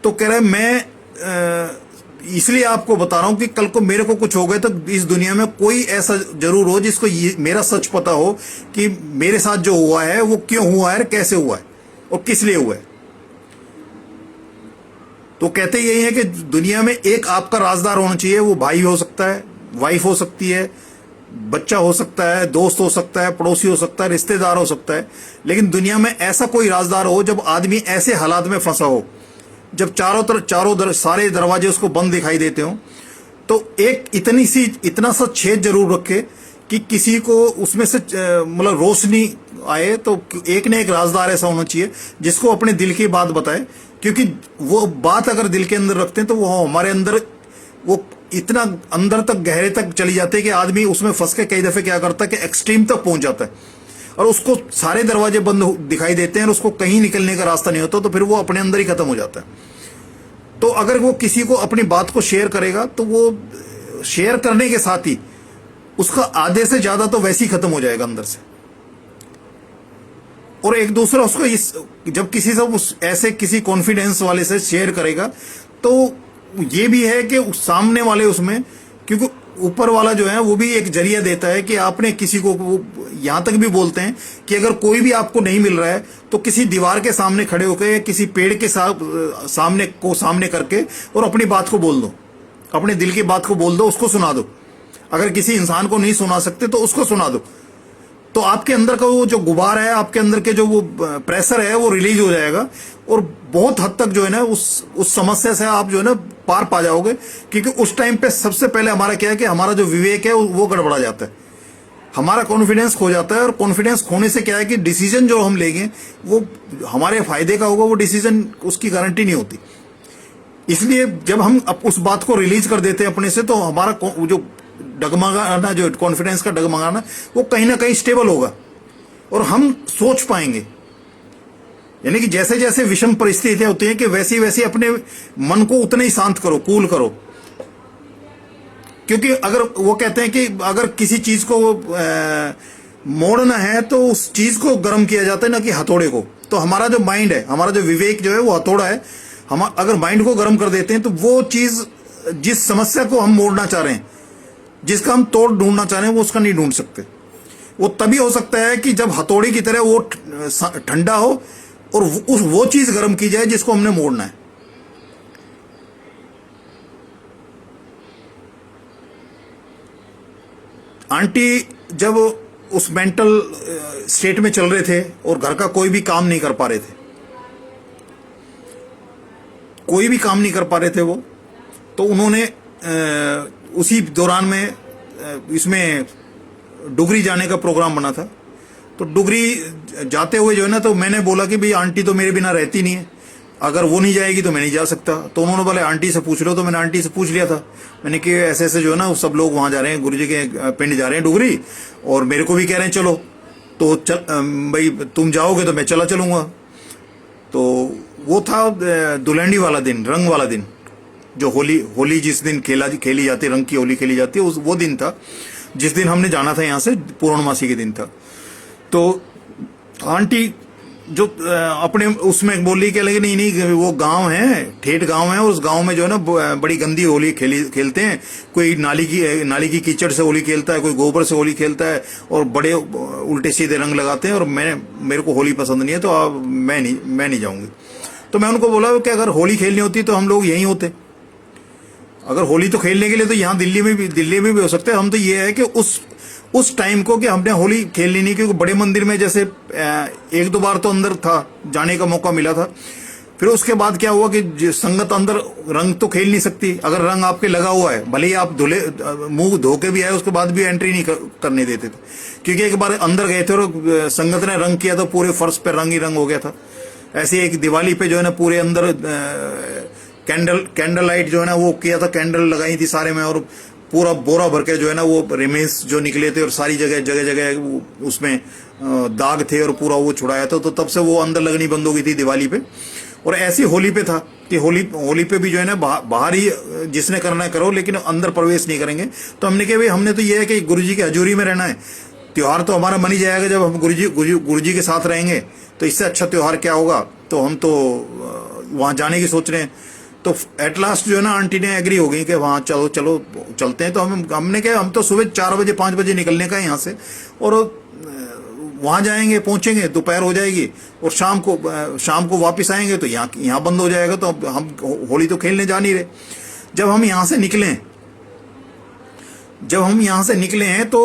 तो कह रहा है मैं इसलिए आपको बता रहा हूं कि कल को मेरे को कुछ हो गया तो इस दुनिया में कोई ऐसा जरूर हो जिसको मेरा सच पता हो कि मेरे साथ जो हुआ है वो क्यों हुआ है, कैसे हुआ है, और किस लिए हुआ है। तो कहते यही है कि दुनिया में एक आपका राजदार होना चाहिए, वो भाई हो सकता है, वाइफ हो सकती है, बच्चा हो सकता है, दोस्त हो सकता है, पड़ोसी हो सकता है, रिश्तेदार हो सकता है, लेकिन दुनिया में ऐसा कोई राजदार हो जब आदमी ऐसे हालात में फंसा हो, जब सारे दरवाजे उसको बंद दिखाई देते हो, तो एक इतना सा छेद जरूर रखे कि किसी को उसमें से मतलब रोशनी आए। तो एक न एक राजदार ऐसा होना चाहिए जिसको अपने दिल की बात बताए, क्योंकि वो बात अगर दिल के अंदर रखते हैं तो वो हमारे अंदर वो इतना अंदर तक गहरे तक चली जाती है कि आदमी उसमें फंस के कई दफे क्या करता है कि एक्सट्रीम तक पहुंच जाता है, और उसको सारे दरवाजे बंद दिखाई देते हैं और उसको कहीं निकलने का रास्ता नहीं होता, तो फिर वो अपने अंदर ही खत्म हो जाता है। तो अगर वो किसी को अपनी बात को शेयर करेगा तो वो शेयर करने के साथ ही उसका आधे से ज्यादा तो वैसे ही खत्म हो जाएगा अंदर से। और एक दूसरा उसको जब किसी से ऐसे किसी कॉन्फिडेंस वाले से शेयर करेगा तो ये भी है कि सामने वाले उसमें, क्योंकि ऊपर वाला जो है वो भी एक जरिया देता है कि आपने किसी को, यहां तक भी बोलते हैं कि अगर कोई भी आपको नहीं मिल रहा है तो किसी दीवार के सामने खड़े होकर, किसी पेड़ के सामने करके और अपनी बात को बोल दो, अपने दिल की बात को बोल दो, उसको सुना दो। अगर किसी इंसान को नहीं सुना सकते तो उसको सुना दो, तो आपके अंदर का वो जो गुबार है, आपके अंदर के जो वो प्रेशर है वो रिलीज हो जाएगा, और बहुत हद तक जो है ना उस समस्या से आप जो है ना पार पा जाओगे। क्योंकि उस टाइम पे सबसे पहले हमारा क्या है कि हमारा जो विवेक है वो गड़बड़ा जाता है, हमारा कॉन्फिडेंस खो जाता है, और कॉन्फिडेंस खोने से क्या है कि डिसीजन जो हम लेंगे वो हमारे फायदे का होगा, वो डिसीजन उसकी गारंटी नहीं होती। इसलिए जब हम उस बात को रिलीज कर देते हैं अपने से, तो हमारा जो डगमगाना, जो कॉन्फिडेंस का डगमगाना, वो कहीं ना कहीं स्टेबल होगा और हम सोच पाएंगे। यानी कि जैसे जैसे विषम परिस्थितियां होती हैं कि वैसे वैसे अपने मन को उतने ही शांत करो, कूल करो। क्योंकि अगर वो कहते हैं कि अगर किसी चीज को मोड़ना है तो उस चीज को गर्म किया जाता है, ना कि हथौड़े को। तो हमारा जो माइंड है, हमारा जो विवेक जो है वो हथौड़ा है, हम अगर माइंड को गर्म कर देते हैं तो वो चीज, जिस समस्या को हम मोड़ना चाह रहे हैं, जिसका हम तोड़ ढूंढना चाह रहे हैं, वो उसका नहीं ढूंढ सकते। वो तभी हो सकता है कि जब हथौड़ी की तरह वो ठंडा हो और वो चीज गर्म की जाए जिसको हमने मोड़ना है। आंटी जब उस मेंटल स्टेट में चल रहे थे और घर का कोई भी काम नहीं कर पा रहे थे, कोई भी काम नहीं कर पा रहे थे वो, तो उन्होंने उसी दौरान में इसमें डुगरी जाने का प्रोग्राम बना था। तो डुगरी जाते हुए जो है ना, तो मैंने बोला कि भाई आंटी तो मेरे बिना रहती नहीं है, अगर वो नहीं जाएगी तो मैं नहीं जा सकता। तो उन्होंने बोले आंटी से पूछ लो। तो मैंने आंटी से पूछ लिया था, मैंने कि ऐसे ऐसे जो है ना सब लोग वहां जा रहे हैं, गुरुजी के पिंड जा रहे हैं डुगरी, और मेरे को भी कह रहे हैं चलो, तो चल भाई तुम जाओगे तो मैं चला चलूंगा। तो वो था दुल्हनी वाला दिन, रंग वाला दिन, जो होली जिस दिन खेली जाती, रंग की होली खेली जाती है, वो दिन था जिस दिन हमने जाना था यहाँ से, पूर्णमासी के दिन था। तो आंटी जो अपने उसमें बोली कि लेकिन नहीं, वो गांव है, ठेठ गांव है, उस गांव में जो है ना बड़ी गंदी होली खेलते हैं। कोई नाली की कीचड़ से होली खेलता है, कोई गोबर से होली खेलता है, और बड़े उल्टे सीधे रंग लगाते हैं, और मेरे को होली पसंद नहीं है, तो मैं नहीं जाऊंगी। तो मैं उनको बोला कि अगर होली खेलनी होती तो हम लोग यहीं होते, अगर होली तो खेलने के लिए तो यहाँ दिल्ली में भी हो सकते हैं। हम तो ये है कि उस टाइम को कि हमने होली खेलनी नहीं, क्योंकि बड़े मंदिर में जैसे 1-2 बार तो अंदर था, जाने का मौका मिला था। फिर उसके बाद क्या हुआ कि संगत अंदर रंग तो खेल नहीं सकती, अगर रंग आपके लगा हुआ है, भले ही आप मुंह धो के भी आए, उसके बाद भी एंट्री नहीं करने देते थे। क्योंकि एक बार अंदर गए थे और संगत ने रंग किया तो पूरे फर्श पे रंग ही रंग हो गया था। ऐसे एक दिवाली पे जो है ना पूरे अंदर कैंडल लाइट जो है ना वो किया था, कैंडल लगाई थी सारे में, और पूरा बोरा भर के जो है ना वो रेमेस जो निकले थे, और सारी जगह उसमें दाग थे, और पूरा वो छुड़ाया था। तो तब से वो अंदर लगनी बंद हो गई थी दिवाली पे। और ऐसी होली पे था कि होली पे भी जो है ना बाहर ही जिसने करना है करो, लेकिन अंदर प्रवेश नहीं करेंगे। तो हमने कहा भाई हमने तो ये है कि गुरुजी की हजूरी में रहना है, त्योहार तो हमारा मन ही जाएगा जब हम गुरुजी के साथ रहेंगे, तो इससे अच्छा त्योहार क्या होगा। तो हम तो वहां जाने की सोच रहे हैं। तो एट लास्ट जो है ना आंटी ने एग्री हो गई कि वहाँ चलो चलते हैं। तो हमने कहा हम तो सुबह 4 बजे 5 बजे निकलने का है यहाँ से, और वहाँ जाएंगे, पहुंचेंगे, दोपहर हो जाएगी, और शाम को वापस आएंगे तो यहाँ बंद हो जाएगा। तो हम होली तो खेलने जा नहीं रहे। जब हम यहाँ से निकले हैं तो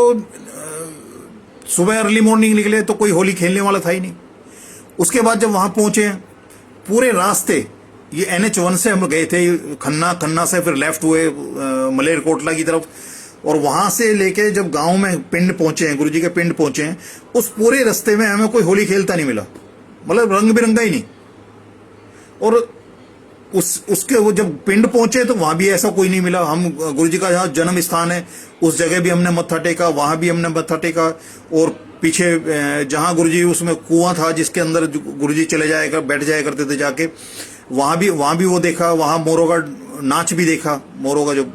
सुबह अर्ली मॉर्निंग निकले तो कोई होली खेलने वाला था ही नहीं। उसके बाद जब वहां पहुंचे, पूरे रास्ते ये NH1 से हम गए थे, खन्ना से फिर लेफ्ट हुए मलेरकोटला की तरफ, और वहां से लेके जब गांव में पिंड पहुंचे हैं, गुरुजी के पिंड पहुंचे हैं, उस पूरे रास्ते में हमें कोई होली खेलता नहीं मिला, मतलब रंग बिरंगा ही नहीं। और उसके वो जब पिंड पहुंचे तो वहां भी ऐसा कोई नहीं मिला। हम गुरुजी का जहाँ जन्म स्थान है उस जगह भी हमने मत्था टेका, वहां भी हमने मत्था टेका, और पीछे जहां गुरुजी उसमें कुआं था जिसके अंदर गुरुजी चले जाया बैठ जाया करते थे जाके, वहां भी वो देखा। वहां मोरों का नाच भी देखा, मोरों का जो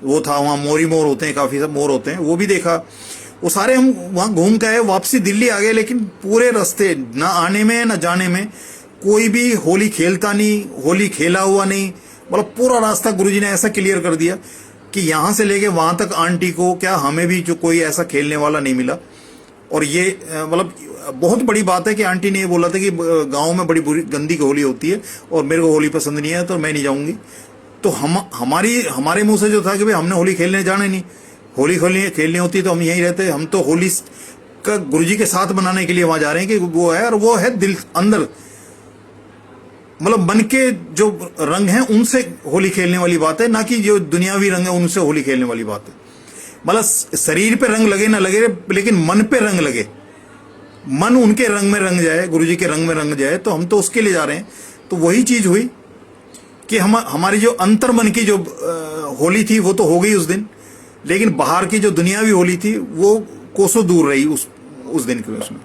वो था, वहां मोरी मोर होते हैं, काफी सब मोर होते हैं, वो भी देखा। वो सारे हम वहां घूम के आए, वापसी दिल्ली आ गए। लेकिन पूरे रास्ते ना आने में ना जाने में कोई भी होली खेलता नहीं, होली खेला हुआ नहीं। मतलब पूरा रास्ता गुरुजी ने ऐसा क्लियर कर दिया कि यहां से लेके वहां तक आंटी को क्या, हमें भी जो कोई ऐसा खेलने वाला नहीं मिला। और ये मतलब बहुत बड़ी बात है कि आंटी ने ये बोला था कि गांव में बड़ी बुरी गंदी होली होती है और मेरे को होली पसंद नहीं है तो मैं नहीं जाऊंगी। तो हमारे मुंह से जो था कि भाई हमने होली खेलने जाना नहीं, होली खेलनी होती तो हम यहीं रहते। हम तो होली का गुरुजी के साथ मनाने के लिए वहां जा रहे हैं कि वो है, और वो है दिल अंदर, मतलब मन के जो रंग हैं उनसे होली खेलने वाली बात है, ना कि जो दुनियावी रंग है उनसे होली खेलने वाली बात है। मतलब शरीर पे रंग लगे ना लगे, लेकिन मन पे रंग लगे, मन उनके रंग में रंग जाए, गुरुजी के रंग में रंग जाए, तो हम तो उसके लिए जा रहे हैं। तो वही चीज हुई कि हमारी जो अंतर मन की जो होली थी वो तो हो गई उस दिन, लेकिन बाहर की जो दुनियावी होली थी वो कोसों दूर रही उस दिन के उसमें।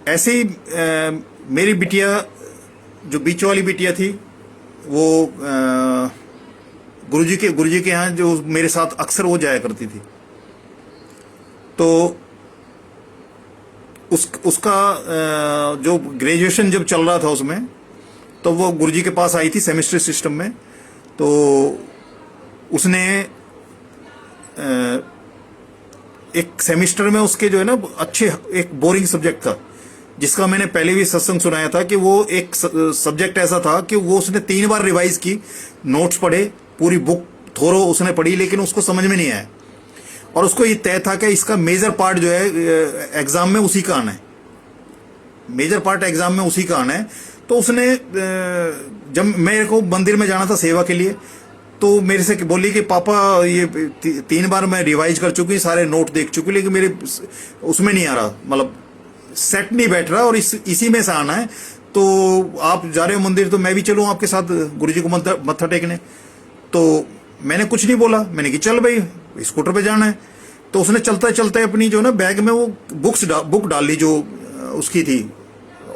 ऐसे ही मेरी बिटिया, जो बीच वाली बिटिया थी, वो गुरुजी के यहाँ जो मेरे साथ अक्सर वो जाया करती थी। तो उसका जो ग्रेजुएशन जब चल रहा था उसमें, तो वो गुरुजी के पास आई थी सेमेस्टर सिस्टम में। तो उसने एक सेमेस्टर में उसके जो है ना अच्छे, एक बोरिंग सब्जेक्ट था जिसका मैंने पहले भी सत्संग सुनाया था कि वो एक सब्जेक्ट ऐसा था कि वो उसने 3 बार रिवाइज की, नोट्स पढ़े, पूरी बुक थोरो उसने पढ़ी, लेकिन उसको समझ में नहीं आया। और उसको ये तय था कि इसका मेजर पार्ट जो है एग्जाम में उसी का आना है, मेजर पार्ट एग्जाम में उसी का आना है। तो उसने जब मेरे को मंदिर में जाना था सेवा के लिए, तो मेरे से बोली कि पापा ये 3 बार मैं रिवाइज कर चुकी, सारे नोट देख चुकी, लेकिन मेरे उसमें नहीं आ रहा, मतलब सेट नहीं बैठ रहा और इसी में से आना है। तो आप जा रहे हो मंदिर, तो मैं भी चलूँ आपके साथ गुरुजी को मत्था टेकने। तो मैंने कुछ नहीं बोला, मैंने कि चल भाई स्कूटर पे जाना है। तो उसने चलते चलते अपनी जो ना बैग में वो बुक डाल ली जो उसकी थी,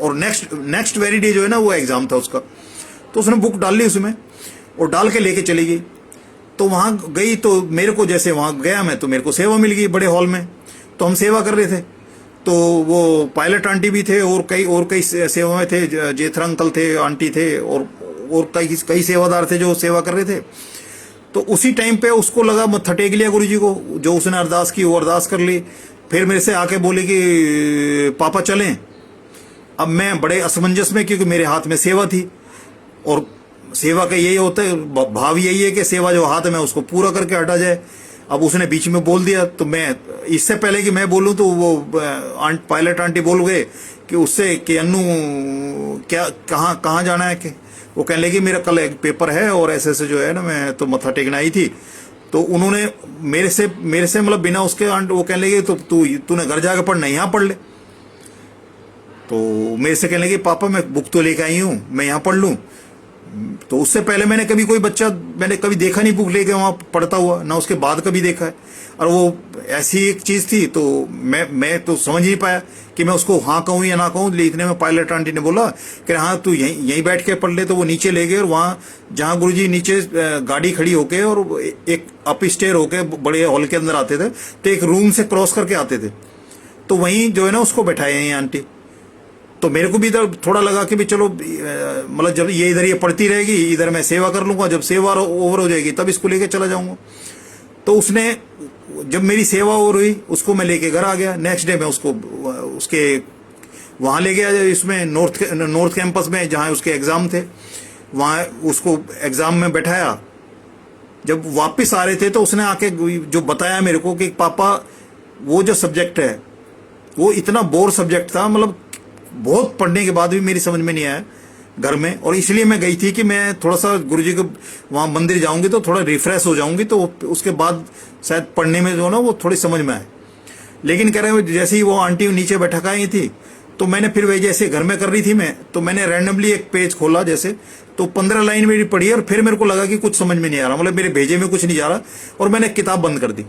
और नेक्स्ट वेरी डे जो है ना वो एग्जाम था उसका। तो उसने बुक डाल ली उसमें और डाल के लेके चली गई। तो वहां गई तो मेरे को, जैसे वहां गया मैं, तो मेरे को सेवा मिल गई बड़े हॉल में। तो हम सेवा कर रहे थे, तो वो पायलट आंटी भी थे और कई सेवा में थे, जेठर अंकल थे, आंटी थे, और कई सेवादार थे जो सेवा कर रहे थे। तो उसी टाइम पे उसको लगा मत्था टेक लिया गुरुजी को, जो उसने अरदास की वो अरदास कर ली। फिर मेरे से आके बोली कि पापा चलें। अब मैं बड़े असमंजस में, क्योंकि मेरे हाथ में सेवा थी, और सेवा का यही होता है, भाव यही है कि सेवा जो हाथ में उसको पूरा करके हटा जाए। अब उसने बीच में बोल दिया, तो मैं इससे पहले कि मैं बोलूं तो वो पायलट आंटी बोल गए कि उससे कि अन्नू क्या कहाँ जाना है, कि वो कहने लगी मेरा कल एक पेपर है और ऐसे ऐसे जो है ना, मैं तो मत्था टेकना आई थी। तो उन्होंने मेरे से मतलब बिना उसके वो कहने लगे तो तूने घर जाकर पढ़ना, यहाँ पढ़ ले। तो मेरे से कहने लगे पापा मैं बुक तो लेके आई हूँ, मैं यहाँ पढ़ लूँ। तो उससे पहले मैंने कभी कोई बच्चा मैंने कभी देखा नहीं बुक लेके वहां पढ़ता हुआ, ना उसके बाद कभी देखा है। और वो ऐसी एक चीज थी, तो मैं तो समझ नहीं पाया कि मैं उसको हाँ कहूँ या ना कहूँ। इतने में पायलट आंटी ने बोला कि हाँ तू यहीं बैठ के पढ़ ले। तो वो नीचे ले गए, और वहां जहाँ गुरुजी नीचे गाड़ी खड़ी होके और एक अप स्टेयर होके बड़े हॉल के अंदर आते थे, तो एक रूम से क्रॉस करके आते थे, तो वहीं जो है ना उसको बैठाए हैं आंटी। तो मेरे को भी इधर थोड़ा लगा कि भी चलो, मतलब जब ये पढ़ती रहेगी, इधर मैं सेवा कर लूंगा, जब सेवा ओवर हो जाएगी तब इसको लेके चला जाऊंगा। तो उसने जब मेरी सेवा ओवर हुई, उसको मैं लेके घर आ गया। नेक्स्ट डे मैं उसको उसके वहां ले गया, इसमें नॉर्थ कैंपस में जहां उसके एग्जाम थे, वहां उसको एग्जाम में बैठाया। जब वापस आ रहे थे तो उसने आके जो बताया मेरे को कि पापा वो जो सब्जेक्ट है वो इतना बोर सब्जेक्ट था, मतलब बहुत पढ़ने के बाद भी मेरी समझ में नहीं आया घर में। और इसलिए मैं गई थी कि मैं थोड़ा सा गुरुजी को वहां मंदिर जाऊंगी तो थोड़ा रिफ्रेश हो जाऊंगी, तो उसके बाद शायद पढ़ने में जो ना वो थोड़ी समझ में आए। लेकिन कह रहे जैसे ही वो आंटी नीचे बैठा आई थी, तो मैंने फिर वही जैसे घर में कर रही थी मैं, तो मैंने रैंडमली एक पेज खोला जैसे, तो 15 लाइन मेरी पढ़ी, और फिर मेरे को लगा कि कुछ समझ में नहीं आ रहा, मतलब मेरे भेजे में कुछ नहीं जा रहा, और मैंने किताब बंद कर दी।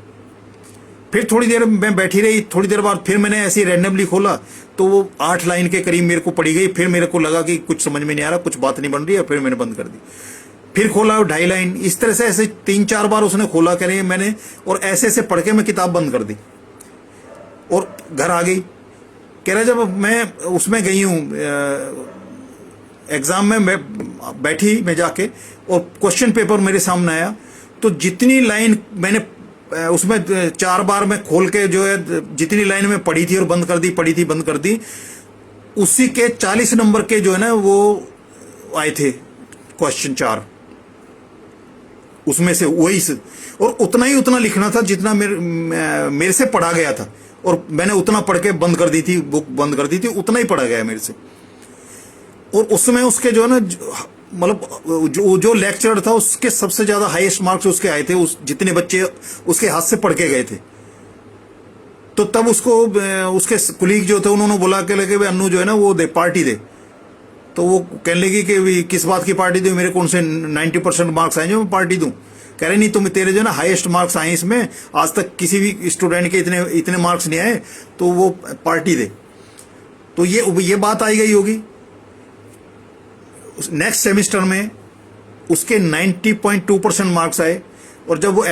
फिर थोड़ी देर मैं बैठी रही, थोड़ी देर बाद फिर मैंने ऐसे रैंडमली खोला, तो वो 8 लाइन के करीब मेरे को पड़ी गई। फिर मेरे को लगा कि कुछ समझ में नहीं आ रहा, कुछ बात नहीं बन रही है, फिर मैंने बंद कर दी। फिर खोला 2.5 लाइन, इस तरह से ऐसे 3-4 बार उसने खोला करें मैंने, और ऐसे ऐसे पढ़ के मैं किताब बंद कर दी और घर आ गई। कह रहा जब मैं उसमें गई हूँ एग्जाम में, मैं बैठी मैं जाके, और क्वेश्चन पेपर मेरे सामने आया, तो जितनी लाइन मैंने उसमें 4 बार में खोल के जो है जितनी लाइन में पढ़ी थी और बंद कर दी, पढ़ी थी बंद कर दी, उसी के 40 नंबर के जो है ना वो आए थे क्वेश्चन 4 उसमें से, वही से, और उतना लिखना था जितना मेरे से पढ़ा गया था, और मैंने उतना पढ़ के बंद कर दी थी, बुक बंद कर दी थी, उतना ही पढ़ा गया मेरे से। और उसमें उसके जो है ना मतलब जो लेक्चरर था उसके सबसे ज्यादा हाईएस्ट मार्क्स उसके आए थे, जितने बच्चे उसके हाथ से पढ़ के गए थे। तो तब उसको उसके कुलीग जो थे उन्होंने बुला के लगे अन्नू जो है ना वो दे पार्टी दे। तो वो कहने लगी कि किस बात की पार्टी दूं, मेरे कौन से 90% मार्क्स आए जो मैं पार्टी दूं। कह रहे नहीं, तुम तेरे जो ना हाईएस्ट मार्क्स आए इसमें, आज तक किसी भी स्टूडेंट के इतने मार्क्स नहीं आए, तो वो पार्टी दे। तो ये बात आई गई होगी। नेक्स्ट सेमेस्टर में उसके 90.2% मार्क्स आए, और जब वो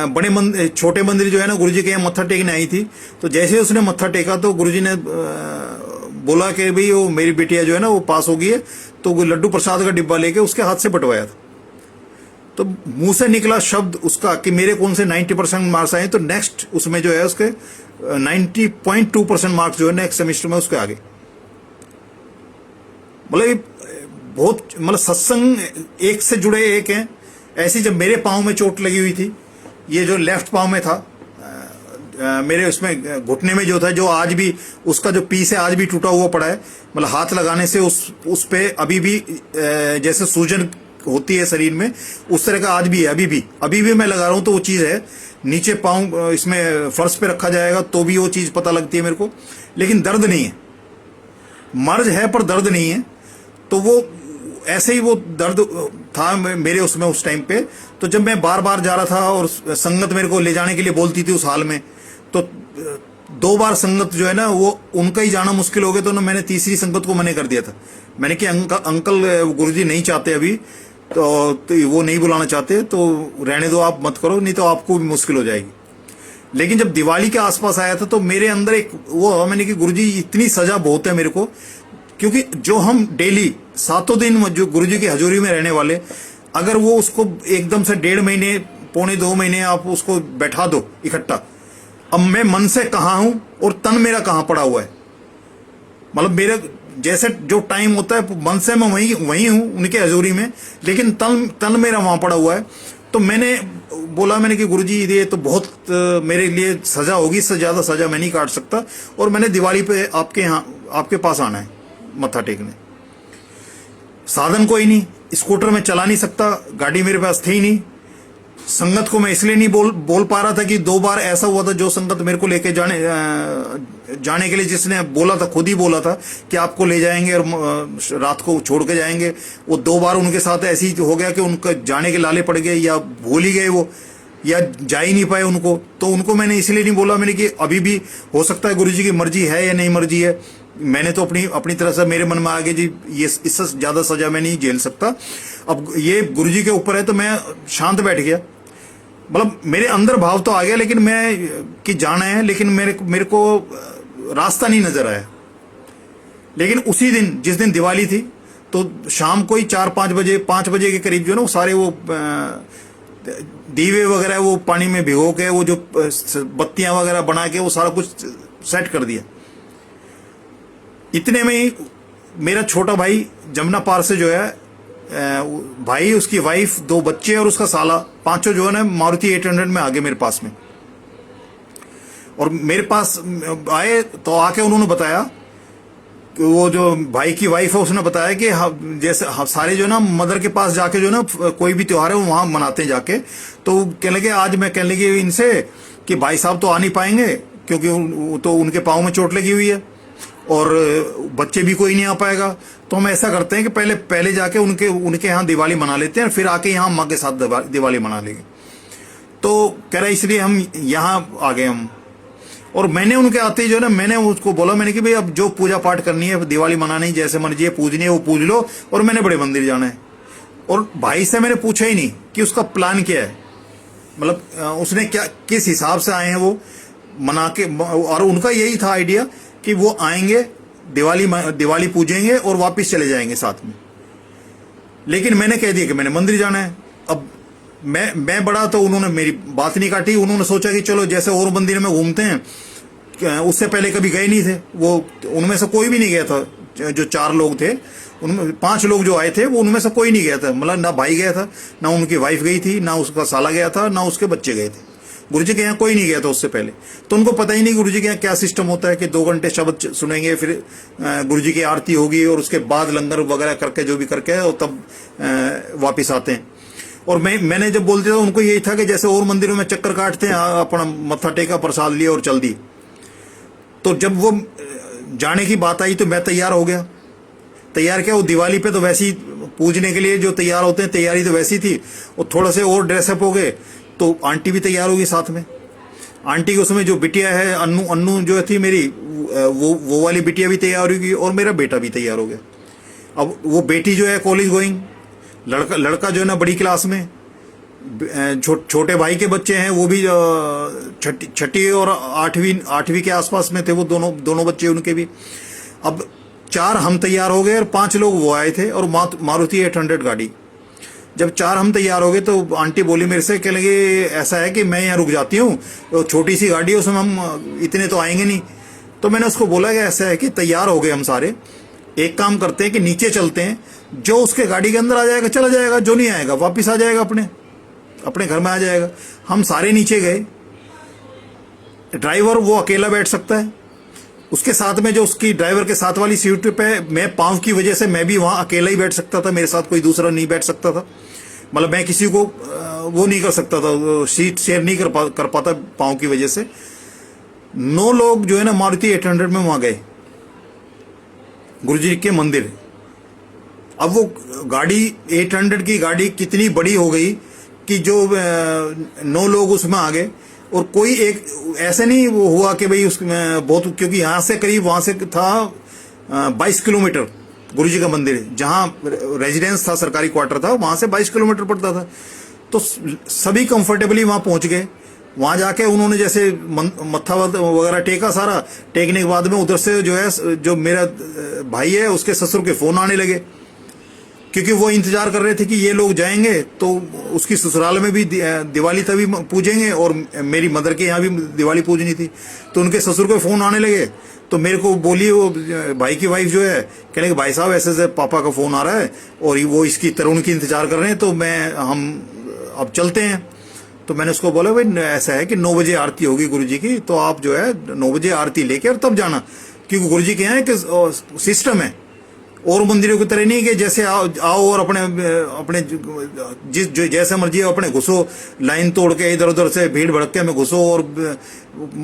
बड़े छोटे मंदिर जो है ना गुरुजी के यहाँ मत्था टेकने आई थी, तो जैसे ही उसने मत्था टेका तो गुरुजी ने बोला कि भाई वो मेरी बिटिया जो है ना वो पास हो गई है, तो वो लड्डू प्रसाद का डिब्बा लेके उसके हाथ से बंटवाया था। तो मुंह से निकला शब्द उसका कि मेरे कौन से 90% मार्क्स आए, तो नेक्स्ट उसमें जो है उसके 90.2% मार्क्स जो है नेक्स्ट सेमेस्टर में उसके आगे। मतलब बहुत मतलब सत्संग एक से जुड़े एक हैं। ऐसी जब मेरे पाँव में चोट लगी हुई थी, ये जो लेफ्ट पाँव में था मेरे, उसमें घुटने में जो था, जो आज भी उसका जो पीस है आज भी टूटा हुआ पड़ा है। मतलब हाथ लगाने से उस पे अभी भी जैसे सूजन होती है शरीर में, उस तरह का आज भी है। अभी भी मैं लगा रहा हूं तो वो चीज है। नीचे पाँव इसमें फर्श पे रखा जाएगा तो भी वो चीज पता लगती है मेरे को, लेकिन दर्द नहीं है। मर्ज है पर दर्द नहीं है। तो वो ऐसे ही वो दर्द था मेरे उसमें उस टाइम पे। तो जब मैं बार बार जा रहा था और संगत मेरे को ले जाने के लिए बोलती थी उस हाल में, तो 2 बार संगत जो है ना वो उनका ही जाना मुश्किल हो गया, तो ना मैंने तीसरी संगत को मना कर दिया था। मैंने कि अंकल गुरुजी नहीं चाहते अभी, तो वो नहीं बुलाना चाहते, तो रहने दो, आप मत करो, नहीं तो आपको भी मुश्किल हो जाएगी। लेकिन जब दिवाली के आसपास आया था तो मेरे अंदर एक वो मैंने कि गुरुजी इतनी सजा बहुत है मेरे को, क्योंकि जो हम डेली 7 दिन जो गुरुजी की हजूरी में रहने वाले, अगर वो उसको एकदम से 1.5 महीने 1.25-2 महीने आप उसको बैठा दो इकट्ठा, अब मैं मन से कहाँ हूं और तन मेरा कहाँ पड़ा हुआ है। मतलब मेरे जैसे जो टाइम होता है मन से मैं वही हूं उनके हजूरी में, लेकिन तन मेरा वहां पड़ा हुआ है। तो मैंने बोला, मैंने कि गुरुजी ये तो बहुत मेरे लिए सजा होगी, इससे ज्यादा सजा मैं नहीं काट सकता, और मैंने दिवाली पे आपके यहाँ आपके पास आना है मत्था टेकने। साधन कोई नहीं, स्कूटर में चला नहीं सकता, गाड़ी मेरे पास थी नहीं। संगत को मैं इसलिए नहीं बोल पा रहा था कि 2 बार ऐसा हुआ था, जो संगत मेरे को लेके जाने के लिए जिसने बोला था, खुद ही बोला था कि आपको ले जाएंगे और रात को छोड़ के जाएंगे, वो 2 बार उनके साथ ऐसी हो गया कि उनका जाने के लाले पड़ गए, या भूल ही गए वो, या जा ही नहीं पाए उनको। तो उनको मैंने इसलिए नहीं बोला, मैंने कि अभी भी हो सकता है गुरुजी की मर्जी है या नहीं मर्जी है। मैंने तो अपनी तरह से मेरे मन में आ गया जी ये इससे ज्यादा सजा मैं नहीं झेल सकता, अब ये गुरुजी के ऊपर है, तो मैं शांत बैठ गया। मतलब मेरे अंदर भाव तो आ गया, लेकिन मैं कि जाना है, लेकिन मेरे को रास्ता नहीं नजर आया। लेकिन उसी दिन जिस दिन दिवाली थी, तो शाम को ही 4-5 बजे 5 बजे के करीब जो है ना वो सारे वो दीवे वगैरह वो पानी में भिगो के, वो जो बत्तियां वगैरह बना के वो सारा कुछ सेट कर दिया। इतने में ही मेरा छोटा भाई जमुना पार से जो है भाई, उसकी वाइफ, 2 बच्चे और उसका साला, 5 जो है ना मारुति 800 में आ गए मेरे पास में। और मेरे पास आए तो आके उन्होंने बताया कि वो जो भाई की वाइफ है उसने बताया कि जैसे सारे जो ना मदर के पास जाके जो ना कोई भी त्योहार है वो वहां मनाते हैं जाके। तो कहने लगे, आज मैं कहने लगी इनसे कि भाई साहब तो आ नहीं पाएंगे क्योंकि तो उनके पाँव में चोट लगी हुई है और बच्चे भी कोई नहीं आ पाएगा। तो हम ऐसा करते हैं कि पहले जाके उनके यहाँ दिवाली मना लेते हैं, फिर आके यहाँ माँ के साथ दिवाली मना लेंगे। तो कह रहा इसलिए हम यहाँ आ गए हम। और मैंने उनके आते ही जो है ना, मैंने उसको बोला, मैंने कि भाई अब जो पूजा पाठ करनी है, दिवाली मनानी, जैसे मर्जी है पूजनी है वो पूज लो, और मैंने बड़े मंदिर जाना है। और भाई से मैंने पूछा ही नहीं कि उसका प्लान क्या है, मतलब उसने क्या किस हिसाब से आए हैं वो मना के। और उनका यही था आइडिया कि वो आएंगे, दिवाली पूजेंगे और वापस चले जाएंगे साथ में। लेकिन मैंने कह दिया कि मैंने मंदिर जाना है। अब मैं बड़ा, तो उन्होंने मेरी बात नहीं काटी। उन्होंने सोचा कि चलो जैसे और मंदिर में घूमते हैं, उससे पहले कभी गए नहीं थे वो, उनमें से कोई भी नहीं गया था। जो 4 लोग थे उनमें 5 लोग जो आए थे वो उनमें से कोई नहीं गया था। मतलब ना भाई गया था, ना उनकी वाइफ गई थी, ना उसका साला गया था, ना उसके बच्चे गए थे। गुरुजी के यहाँ कोई नहीं गया था उससे पहले। तो उनको पता ही नहीं गुरुजी के यहाँ क्या सिस्टम होता है कि 2 घंटे शब्द सुनेंगे, फिर गुरुजी की आरती होगी और उसके बाद लंगर वगैरह करके जो भी करके और तब वापिस आते हैं। और मैंने जब बोलते था उनको यही था कि जैसे और मंदिरों में चक्कर काटते हैं, अपना मत्था टेका, प्रसाद लिया और चल दी। तो जब वो जाने की बात आई तो मैं तैयार हो गया। तैयार क्या, वो दिवाली पे तो वैसे ही पूजने के लिए जो तैयार होते हैं, तैयारी तो वैसी थी। और थोड़ा से और ड्रेसअप हो गए, तो आंटी भी तैयार होगी साथ में। आंटी के उसमें जो बिटिया है अन्नू जो थी मेरी, वो वाली बिटिया भी तैयार होगी और मेरा बेटा भी तैयार हो गया। अब वो बेटी जो है कॉलेज गोइंग, लड़का जो है ना बड़ी क्लास में, छोटे भाई के बच्चे हैं, वो भी छठी और आठवीं के आसपास में थे, वो दोनों बच्चे उनके भी। अब 4 हम तैयार हो गए और 5 लोग वो आए थे, और मारुति 800 गाड़ी। जब 4 हम तैयार हो गए तो आंटी बोली मेरे से, कह लगे ऐसा है कि मैं यहाँ रुक जाती हूँ, तो छोटी सी गाड़ी है, उसमें हम इतने तो आएंगे नहीं। तो मैंने उसको बोला कि ऐसा है कि तैयार हो गए हम सारे, एक काम करते हैं कि नीचे चलते हैं, जो उसके गाड़ी के अंदर आ जाएगा चला जाएगा, जो नहीं आएगा वापिस आ जाएगा, अपने घर में आ जाएगा। हम सारे नीचे गए। ड्राइवर वो अकेला बैठ सकता है, उसके साथ में जो उसकी ड्राइवर के साथ वाली सीट पे मैं पाँव की वजह से मैं भी वहां अकेला ही बैठ सकता था, मेरे साथ कोई दूसरा नहीं बैठ सकता था। मतलब मैं किसी को वो नहीं कर सकता था, सीट शेयर नहीं कर पाता पाँव की वजह से। 9 लोग जो है ना मारुति 800 में वहां गए गुरुजी के मंदिर। अब वो गाड़ी 800 की गाड़ी कितनी बड़ी हो गई कि जो 9 लोग उसमें आ गए, और कोई एक ऐसे नहीं वो हुआ कि भाई उसमें बहुत, क्योंकि यहाँ से करीब वहां से था 22 किलोमीटर गुरुजी का मंदिर, जहाँ रेजिडेंस था, सरकारी क्वार्टर था, वहां से 22 किलोमीटर पड़ता था। तो सभी कंफर्टेबली वहां पहुंच गए। वहां जाके उन्होंने जैसे मत्था वगैरह टेका, सारा टेकने के बाद में उधर से जो है, जो मेरा भाई है उसके ससुर के फोन आने लगे, क्योंकि वो इंतजार कर रहे थे कि ये लोग जाएंगे तो उसकी ससुराल में भी दिवाली तभी पूजेंगे, और मेरी मदर के यहाँ भी दिवाली पूजनी थी। तो उनके ससुर को फोन आने लगे, तो मेरे को बोली वो भाई की वाइफ जो है, कहने कि भाई साहब ऐसे ऐसे पापा का फोन आ रहा है और वो इसकी तरुण की इंतजार कर रहे हैं, तो हम अब चलते हैं। तो मैंने उसको बोला भाई ऐसा है कि 9 बजे आरती होगी गुरुजी की, तो आप जो है 9 बजे आरती लेके और तब जाना, क्योंकि गुरुजी के यहाँ एक सिस्टम है, और मंदिरों की तरह नहीं कि जैसे आओ और अपने जैसे मर्जी अपने घुसो, लाइन तोड़ के इधर उधर से भीड़ भड़के में घुसो और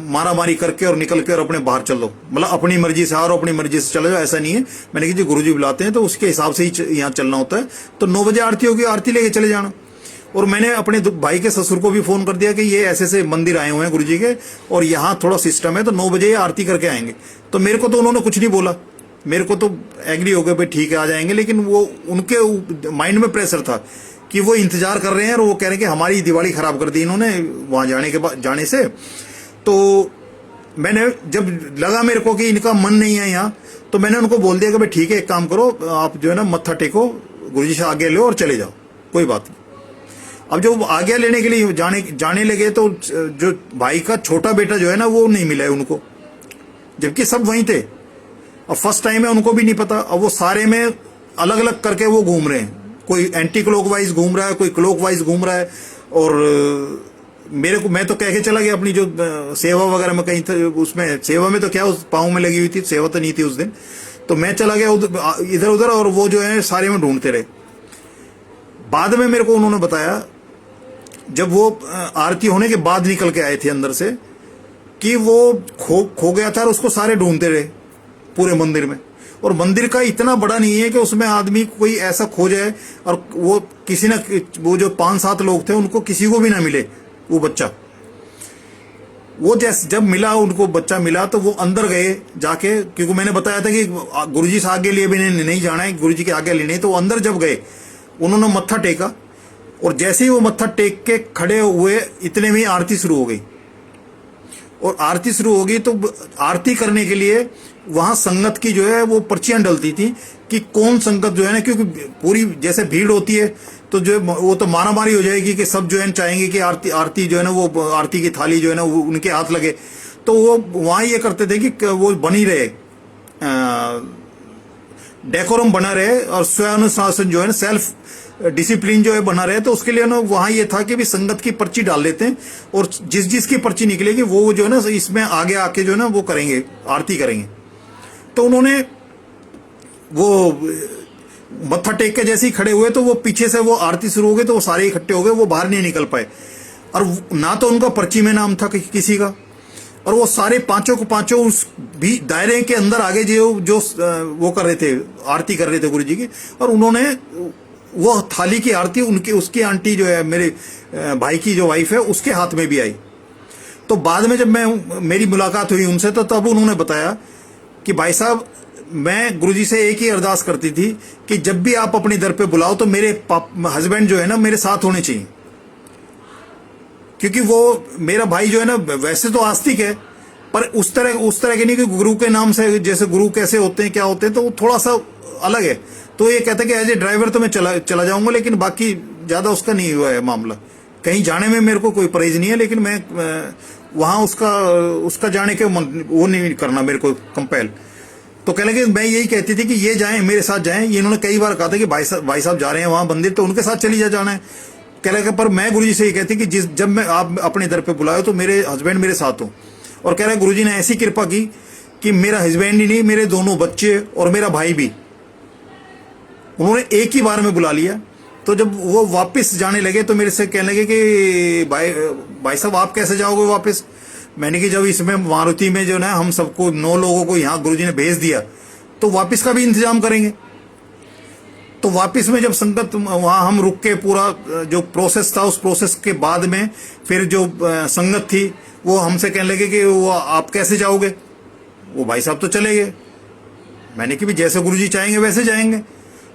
मारा मारी करके और निकल के और अपने बाहर चलो, मतलब अपनी मर्जी से आओ अपनी मर्जी से चले जाओ, ऐसा नहीं है। मैंने कहा जी गुरुजी बुलाते हैं तो उसके हिसाब से ही यहाँ चलना होता है। तो 9 बजे आरती होगी, आरती लेके चले जाना। और मैंने अपने भाई के ससुर को भी फोन कर दिया कि ये ऐसे ऐसे मंदिर आए हुए हैं गुरुजी के, और यहाँ थोड़ा सिस्टम है, तो 9 बजे आरती करके आएंगे। तो मेरे को तो उन्होंने कुछ नहीं बोला, मेरे को तो एग्री हो गया भाई ठीक है आ जाएंगे, लेकिन वो उनके माइंड में प्रेशर था कि वो इंतजार कर रहे हैं, और वो कह रहे हैं कि हमारी दिवाली खराब कर दी इन्होंने वहां जाने से। तो मैंने जब लगा मेरे को कि इनका मन नहीं है यहाँ, तो मैंने उनको बोल दिया कि भाई ठीक है एक काम करो, आप जो है ना मत्था टेको, गुरुजी से आगे लो और चले जाओ, कोई बात नहीं। अब जो आज्ञा लेने के लिए जाने लगे, तो जो भाई का छोटा बेटा जो है ना वो नहीं मिला है उनको, जबकि सब वहीं थे। अब फर्स्ट टाइम है, उनको भी नहीं पता। अब वो सारे में अलग अलग करके वो घूम रहे हैं, कोई एंटी क्लॉक वाइज घूम रहा है, कोई क्लॉक वाइज घूम रहा है। और मैं तो कह के चला गया अपनी जो सेवा वगैरह में, कहीं उसमें सेवा में तो क्या उस पाँव में लगी हुई थी, सेवा तो नहीं थी उस दिन, तो मैं चला गया इधर उधर, और वो जो है सारे में ढूंढते रहे। बाद में मेरे को उन्होंने बताया, जब वो आरती होने के बाद निकल के आए थे अंदर से, कि वो खो गया था और उसको सारे ढूंढते रहे पूरे मंदिर में। और मंदिर का इतना बड़ा नहीं है कि उसमें आदमी कोई ऐसा खो जाए और वो किसी ना, वो जो 5-7 लोग थे उनको किसी को भी ना मिले वो बच्चा। वो जैसे जब मिला, उनको बच्चा मिला, तो वो अंदर गए जाके, क्योंकि मैंने बताया था कि गुरुजी से आगे लिए भी नहीं जाना है, गुरुजी के आगे लेने। तो वो अंदर जब गए, उन्होंने मत्था टेका, और जैसे ही वो मत्था टेक के खड़े हुए, इतने में आरती शुरू हो गई। और आरती शुरू होगी तो आरती करने के लिए वहां संगत की जो है वो पर्चियां डलती थी कि कौन संगत जो है ना, क्योंकि पूरी जैसे भीड़ होती है तो जो वो तो मारा मारी हो जाएगी कि सब जो है चाहेंगे कि आरती जो है ना, वो आरती की थाली जो है ना वो उनके हाथ लगे। तो वो वहां ये करते थे कि वो बनी रहे, डेकोरम बना रहे, और स्वयं जो है ना, सेल्फ डिसिप्लिन जो है बना रहे। तो उसके लिए ना वहां ये था कि भी संगत की पर्ची डाल देते हैं, और जिस की पर्ची निकलेगी वो जो है ना इसमें आगे आके जो है ना वो करेंगे, आरती करेंगे। तो उन्होंने वो मत्था टेक के जैसे ही खड़े हुए, तो वो पीछे से वो आरती शुरू हो गई, तो वो सारे इकट्ठे हो गए, वो बाहर नहीं निकल पाए। और ना तो उनका पर्ची में नाम था किसी का, और वो सारे पांचों को पांचों उस भी दायरे के अंदर आगे जो वो कर रहे थे, आरती कर रहे थे गुरु जी की। और उन्होंने वो थाली की आरती उसकी आंटी जो है, मेरे भाई की जो वाइफ है, उसके हाथ में भी आई। तो बाद में जब मेरी मुलाकात हुई उनसे, तो तब उन्होंने बताया कि भाई साहब, मैं गुरुजी से एक ही अरदास करती थी कि जब भी आप अपने दर पे बुलाओ तो मेरे हस्बैंड जो है ना मेरे साथ होने चाहिए। क्योंकि वो मेरा भाई जो है ना वैसे तो आस्तिक है, पर उस तरह के नहीं कि गुरु के नाम से, जैसे गुरु कैसे होते हैं क्या होते हैं, तो वो थोड़ा सा अलग है। तो ये कहता है कि एज ए ड्राइवर तो मैं चला जाऊंगा, लेकिन बाकी ज्यादा उसका नहीं हुआ है मामला। कहीं जाने में मेरे को कोई परहेज नहीं है, लेकिन मैं वहां उसका जाने के वो नहीं करना मेरे को कंपेल। तो कह लगे मैं यही कहती थी कि ये जाएं, मेरे साथ जाएं। ये इन्होंने कई बार कहा था कि भाई साहब जा रहे हैं वहां मंदिर, तो उनके साथ चली जाना है। कह लगे पर मैं गुरुजी से ये कहती कि जब मैं आप अपने दर पे बुलाए तो मेरे हस्बैंड मेरे साथ हो। और कह रहे गुरुजी ने ऐसी कृपा की कि मेरा हस्बैंड ही नहीं, मेरे दोनों बच्चे और मेरा भाई भी उन्होंने एक ही बार में बुला लिया। तो जब वो वापस जाने लगे तो मेरे से कहने लगे कि भाई साहब आप कैसे जाओगे वापस। मैंने कि जब इसमें मारुति में जो ना हम सबको 9 लोगों को यहाँ गुरुजी ने भेज दिया, तो वापस का भी इंतजाम करेंगे। तो वापस में जब संगत वहां हम रुक के पूरा जो प्रोसेस था, उस प्रोसेस के बाद में फिर जो संगत थी वो हमसे कहने लगे कि वो आप कैसे जाओगे, वो भाई साहब तो चले गए। मैंने कि भी जैसे गुरुजी चाहेंगे वैसे जाएंगे।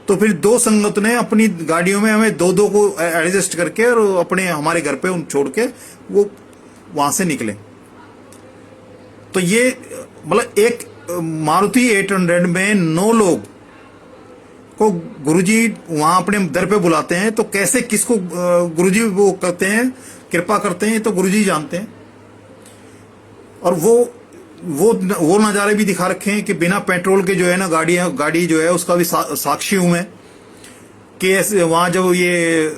तो फिर 2 संगत ने अपनी गाड़ियों में हमें 2-2 को एडजस्ट करके और अपने हमारे घर पे उन छोड़ के वो वहां से निकले। तो ये मतलब एक मारुति 800 में 9 लोग को गुरुजी वहां अपने दर पे बुलाते हैं, तो कैसे किसको गुरुजी वो करते हैं, कृपा करते हैं, तो गुरुजी जानते हैं। और वो नज़ारे भी दिखा रखे हैं कि बिना पेट्रोल के जो है ना गाड़ी जो है उसका भी साक्षी हूं मैं कि ऐसे वहां जब ये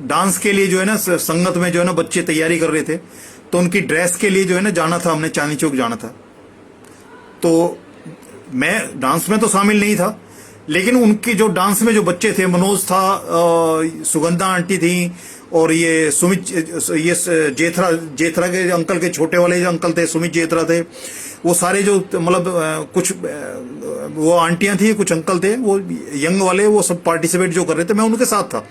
डांस के लिए जो है ना संगत में जो है ना बच्चे तैयारी कर रहे थे, तो उनकी ड्रेस के लिए जो है ना जाना था, हमने चांदनी चौक जाना था। तो मैं डांस में तो शामिल नहीं था, लेकिन उनके जो डांस में जो बच्चे थे, मनोज था, सुगंधा आंटी थी, और ये सुमित, ये जेथरा के अंकल के छोटे वाले जो अंकल थे, सुमित जेथरा थे, वो सारे जो मतलब कुछ वो आंटियां थी, कुछ अंकल थे, वो यंग वाले, वो सब पार्टिसिपेट जो कर रहे थे, मैं उनके साथ था।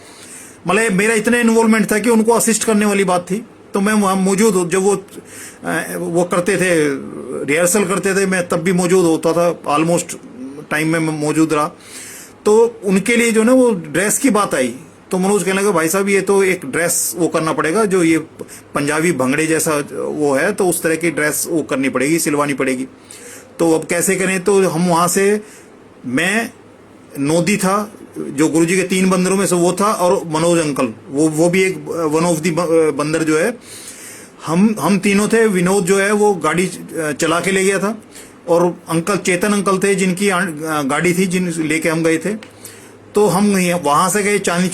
मतलब मेरा इतना इन्वॉल्वमेंट था कि उनको असिस्ट करने वाली बात थी। तो मैं वहां मौजूद, जब वो करते थे, रिहर्सल करते थे, मैं तब भी मौजूद होता था, ऑलमोस्ट टाइम में मैं मौजूद रहा। तो उनके लिए जो ना वो ड्रेस की बात आई, तो मनोज कहने लगा भाई साहब ये तो एक ड्रेस वो करना पड़ेगा, जो ये पंजाबी भंगड़े जैसा वो है, तो उस तरह की ड्रेस वो करनी पड़ेगी, सिलवानी पड़ेगी। तो अब कैसे करें। तो हम वहां से, मैं नोदी था जो गुरुजी के 3 बंदरों में से वो था, और मनोज अंकल वो भी एक वन ऑफ दी बंदर जो है, हम तीनों थे। विनोद जो है वो गाड़ी चला के ले गया था, और अंकल चेतन अंकल थे जिनकी गाड़ी थी, जिन लेके हम गए थे। तो हम वहां से गए चांदनी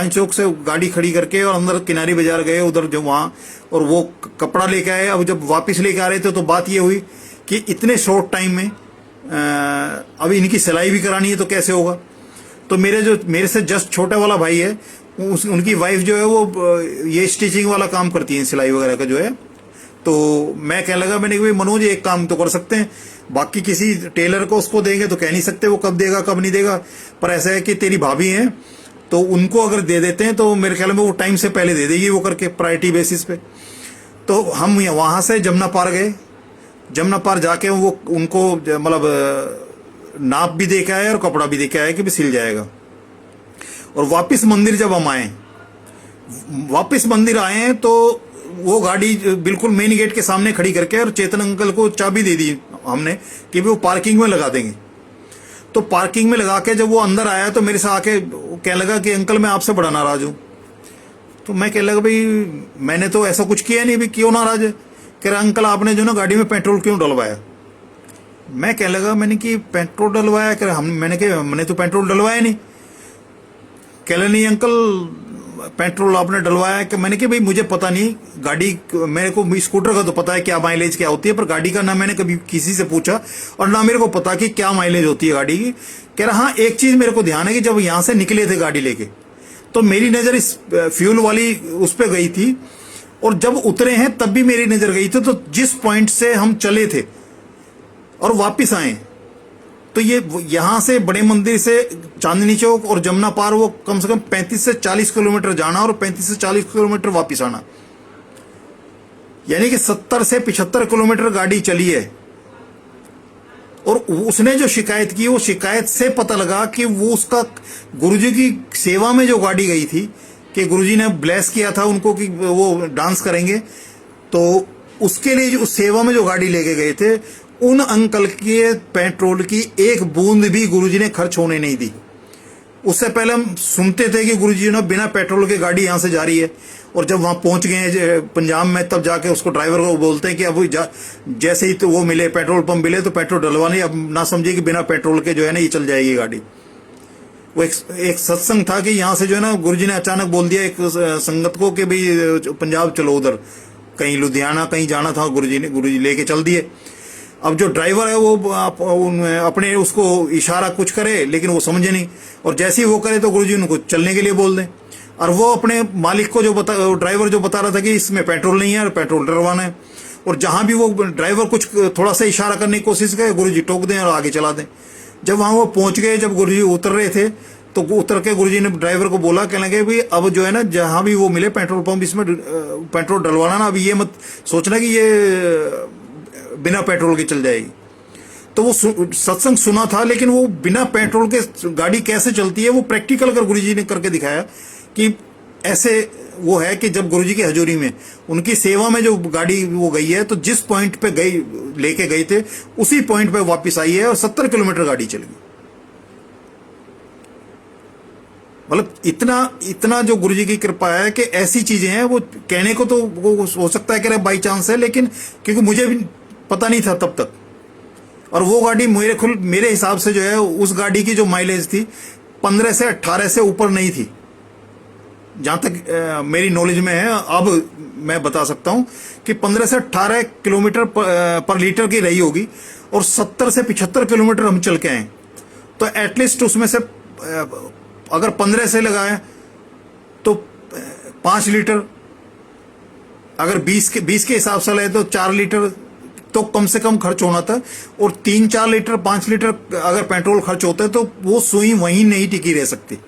चौक से गाड़ी खड़ी करके, और अंदर किनारी बाजार गए उधर जो वहां, और वो कपड़ा लेके आए। अब जब वापस लेके आ रहे थे तो बात ये हुई कि इतने शॉर्ट टाइम में अब इनकी सिलाई भी करानी है, तो कैसे होगा। तो मेरे से जस्ट छोटा वाला भाई है, उनकी वाइफ जो है वो ये स्टिचिंग वाला काम करती है, सिलाई वगैरह का जो है। तो मैं कहने लगा, मैंने कहा मनोज एक काम तो कर सकते हैं, बाकी किसी टेलर को उसको देंगे तो कह नहीं सकते वो कब देगा कब नहीं देगा, पर ऐसा है कि तेरी भाभी हैं तो उनको अगर दे देते हैं तो मेरे ख्याल में वो टाइम से पहले दे देगी वो करके, प्रायोरिटी बेसिस पे। तो हम वहां से जमुना पार गए। जमुना पार जाके वो उनको मतलब नाप भी दे के आए और कपड़ा भी दे के आए कि भी सिल जाएगा। और वापस मंदिर जब हम आए, वापस मंदिर आए हैं, तो वो गाड़ी बिल्कुल मेन गेट के सामने खड़ी करके, और चेतन अंकल को चाबी दे दी हमने कि वो पार्किंग में लगा देंगे। तो पार्किंग में लगा के जब वो अंदर आया तो मेरे से आके कहने लगा कि अंकल मैं आपसे बड़ा नाराज हूं। तो मैं कहने लगा भाई मैंने तो ऐसा कुछ किया नहीं, भी क्यों नाराज है। कह रहा अंकल आपने जो ना गाड़ी में पेट्रोल क्यों डलवाया। मैं कहने लगा मैंने कि पेट्रोल डलवाया, कह रहा मैंने तो पेट्रोल डलवाया नहीं। कह रहा नहीं अंकल पेट्रोल आपने डलवाया। कि मैंने कि भाई मुझे पता नहीं, गाड़ी मेरे को स्कूटर का तो पता है क्या माइलेज क्या होती है, पर गाड़ी का ना मैंने कभी किसी से पूछा और ना मेरे को पता कि क्या माइलेज होती है गाड़ी की। कह रहा हाँ एक चीज मेरे को ध्यान है कि जब यहां से निकले थे गाड़ी लेके, तो मेरी नजर इस फ्यूल वाली उस पर गई थी, और जब उतरे हैं तब भी मेरी नजर गई थी। तो जिस पॉइंट से हम चले थे और वापिस आए, तो ये यहां से बड़े मंदिर से चांदनी चौक और जमुना पार वो कम से कम 35 से 40 किलोमीटर जाना और 35 से 40 किलोमीटर वापिस आना, यानी कि 70 से 75 किलोमीटर गाड़ी चली है। और उसने जो शिकायत की, वो शिकायत से पता लगा कि वो उसका गुरुजी की सेवा में जो गाड़ी गई थी, कि गुरुजी ने ब्लेस किया था उनको कि वो डांस करेंगे, तो उसके लिए जो सेवा में जो गाड़ी लेके गए थे, उन अंकल के पेट्रोल की एक बूंद भी गुरुजी ने खर्च होने नहीं दी। उससे पहले हम सुनते थे कि गुरुजी ने बिना पेट्रोल के गाड़ी यहाँ से जा रही है, और जब वहां पहुंच गए पंजाब में, तब जाके उसको ड्राइवर को बोलते हैं कि अब जैसे ही तो वो मिले, पेट्रोल पंप मिले तो पेट्रोल डलवाने, अब ना समझे कि बिना पेट्रोल के जो है ना ये चल जाएगी गाड़ी। वो एक सत्संग था कि यहाँ से जो है ना गुरुजी ने अचानक बोल दिया एक संगत को कि भाई पंजाब चलो, उधर कहीं लुधियाना कहीं जाना था, गुरुजी लेके चल दिए। अब जो ड्राइवर है वो अपने उसको इशारा कुछ करे, लेकिन वो समझे नहीं, और जैसे ही वो करे तो गुरुजी उनको चलने के लिए बोल दें, और वो अपने मालिक को ड्राइवर जो बता रहा था कि इसमें पेट्रोल नहीं है और पेट्रोल डलवाना है, और जहां भी वो ड्राइवर कुछ थोड़ा सा इशारा करने की कोशिश करे, गुरुजी टोक दें और आगे चला दें। जब वहां वो पहुंच गए, जब गुरुजी उतर रहे थे, तो उतर के गुरुजी ने ड्राइवर को बोला, कहने लगे भाई अब जो है ना जहां भी वो मिले पेट्रोल पंप, इसमें पेट्रोल डलवाना ना, अभी ये मत सोचना कि ये बिना पेट्रोल के चल जाएगी। तो वो सत्संग सुना था, लेकिन वो बिना पेट्रोल के गाड़ी कैसे चलती है वो प्रैक्टिकल कर गुरुजी ने करके दिखाया कि ऐसे वो है कि जब गुरुजी की हजूरी में उनकी सेवा में जो गाड़ी वो गई है, तो जिस पॉइंट पे गई लेके गए थे उसी पॉइंट पे वापस आई है, और 70 किलोमीटर गाड़ी चल गई। मतलब इतना जो गुरुजी की कृपा है कि ऐसी चीजें हैं, वो कहने को तो वो हो सकता है कि बाई चांस है, लेकिन क्योंकि मुझे भी पता नहीं था तब तक, और वो गाड़ी मेरे हिसाब से जो है उस गाड़ी की जो माइलेज थी 15 से 18 से ऊपर नहीं थी, जहां तक मेरी नॉलेज में है। अब मैं बता सकता हूं कि 15 से 18 किलोमीटर पर लीटर की रही होगी, और 70 से 75 किलोमीटर हम चल के आए, तो एटलीस्ट उसमें से अगर 15 से लगाए तो 5 लीटर, अगर 20 के हिसाब से लगे तो 4 लीटर तो कम से कम खर्च होना था, और 3-4 लीटर 5 लीटर अगर पेट्रोल खर्च होता है तो वो सुई वहीं नहीं टिकी रह सकती।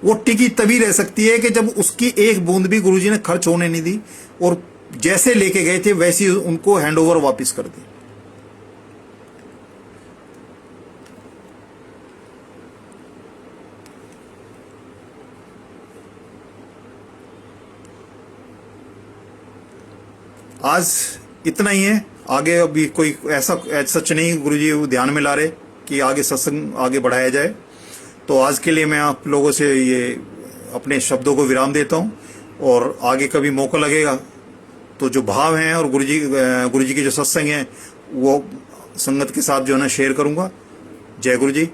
वो टिकी तभी रह सकती है कि जब उसकी एक बूंद भी गुरुजी ने खर्च होने नहीं दी, और जैसे लेके गए थे वैसे ही उनको हैंडओवर वापस कर दी। आज इतना ही है, आगे अभी कोई ऐसा सच नहीं गुरुजी ध्यान में ला रहे कि आगे सत्संग आगे बढ़ाया जाए। तो आज के लिए मैं आप लोगों से ये अपने शब्दों को विराम देता हूँ, और आगे कभी मौका लगेगा तो जो भाव हैं और गुरुजी की जो सत्संग है वो संगत के साथ जो है ना शेयर करूँगा। जय गुरु जी।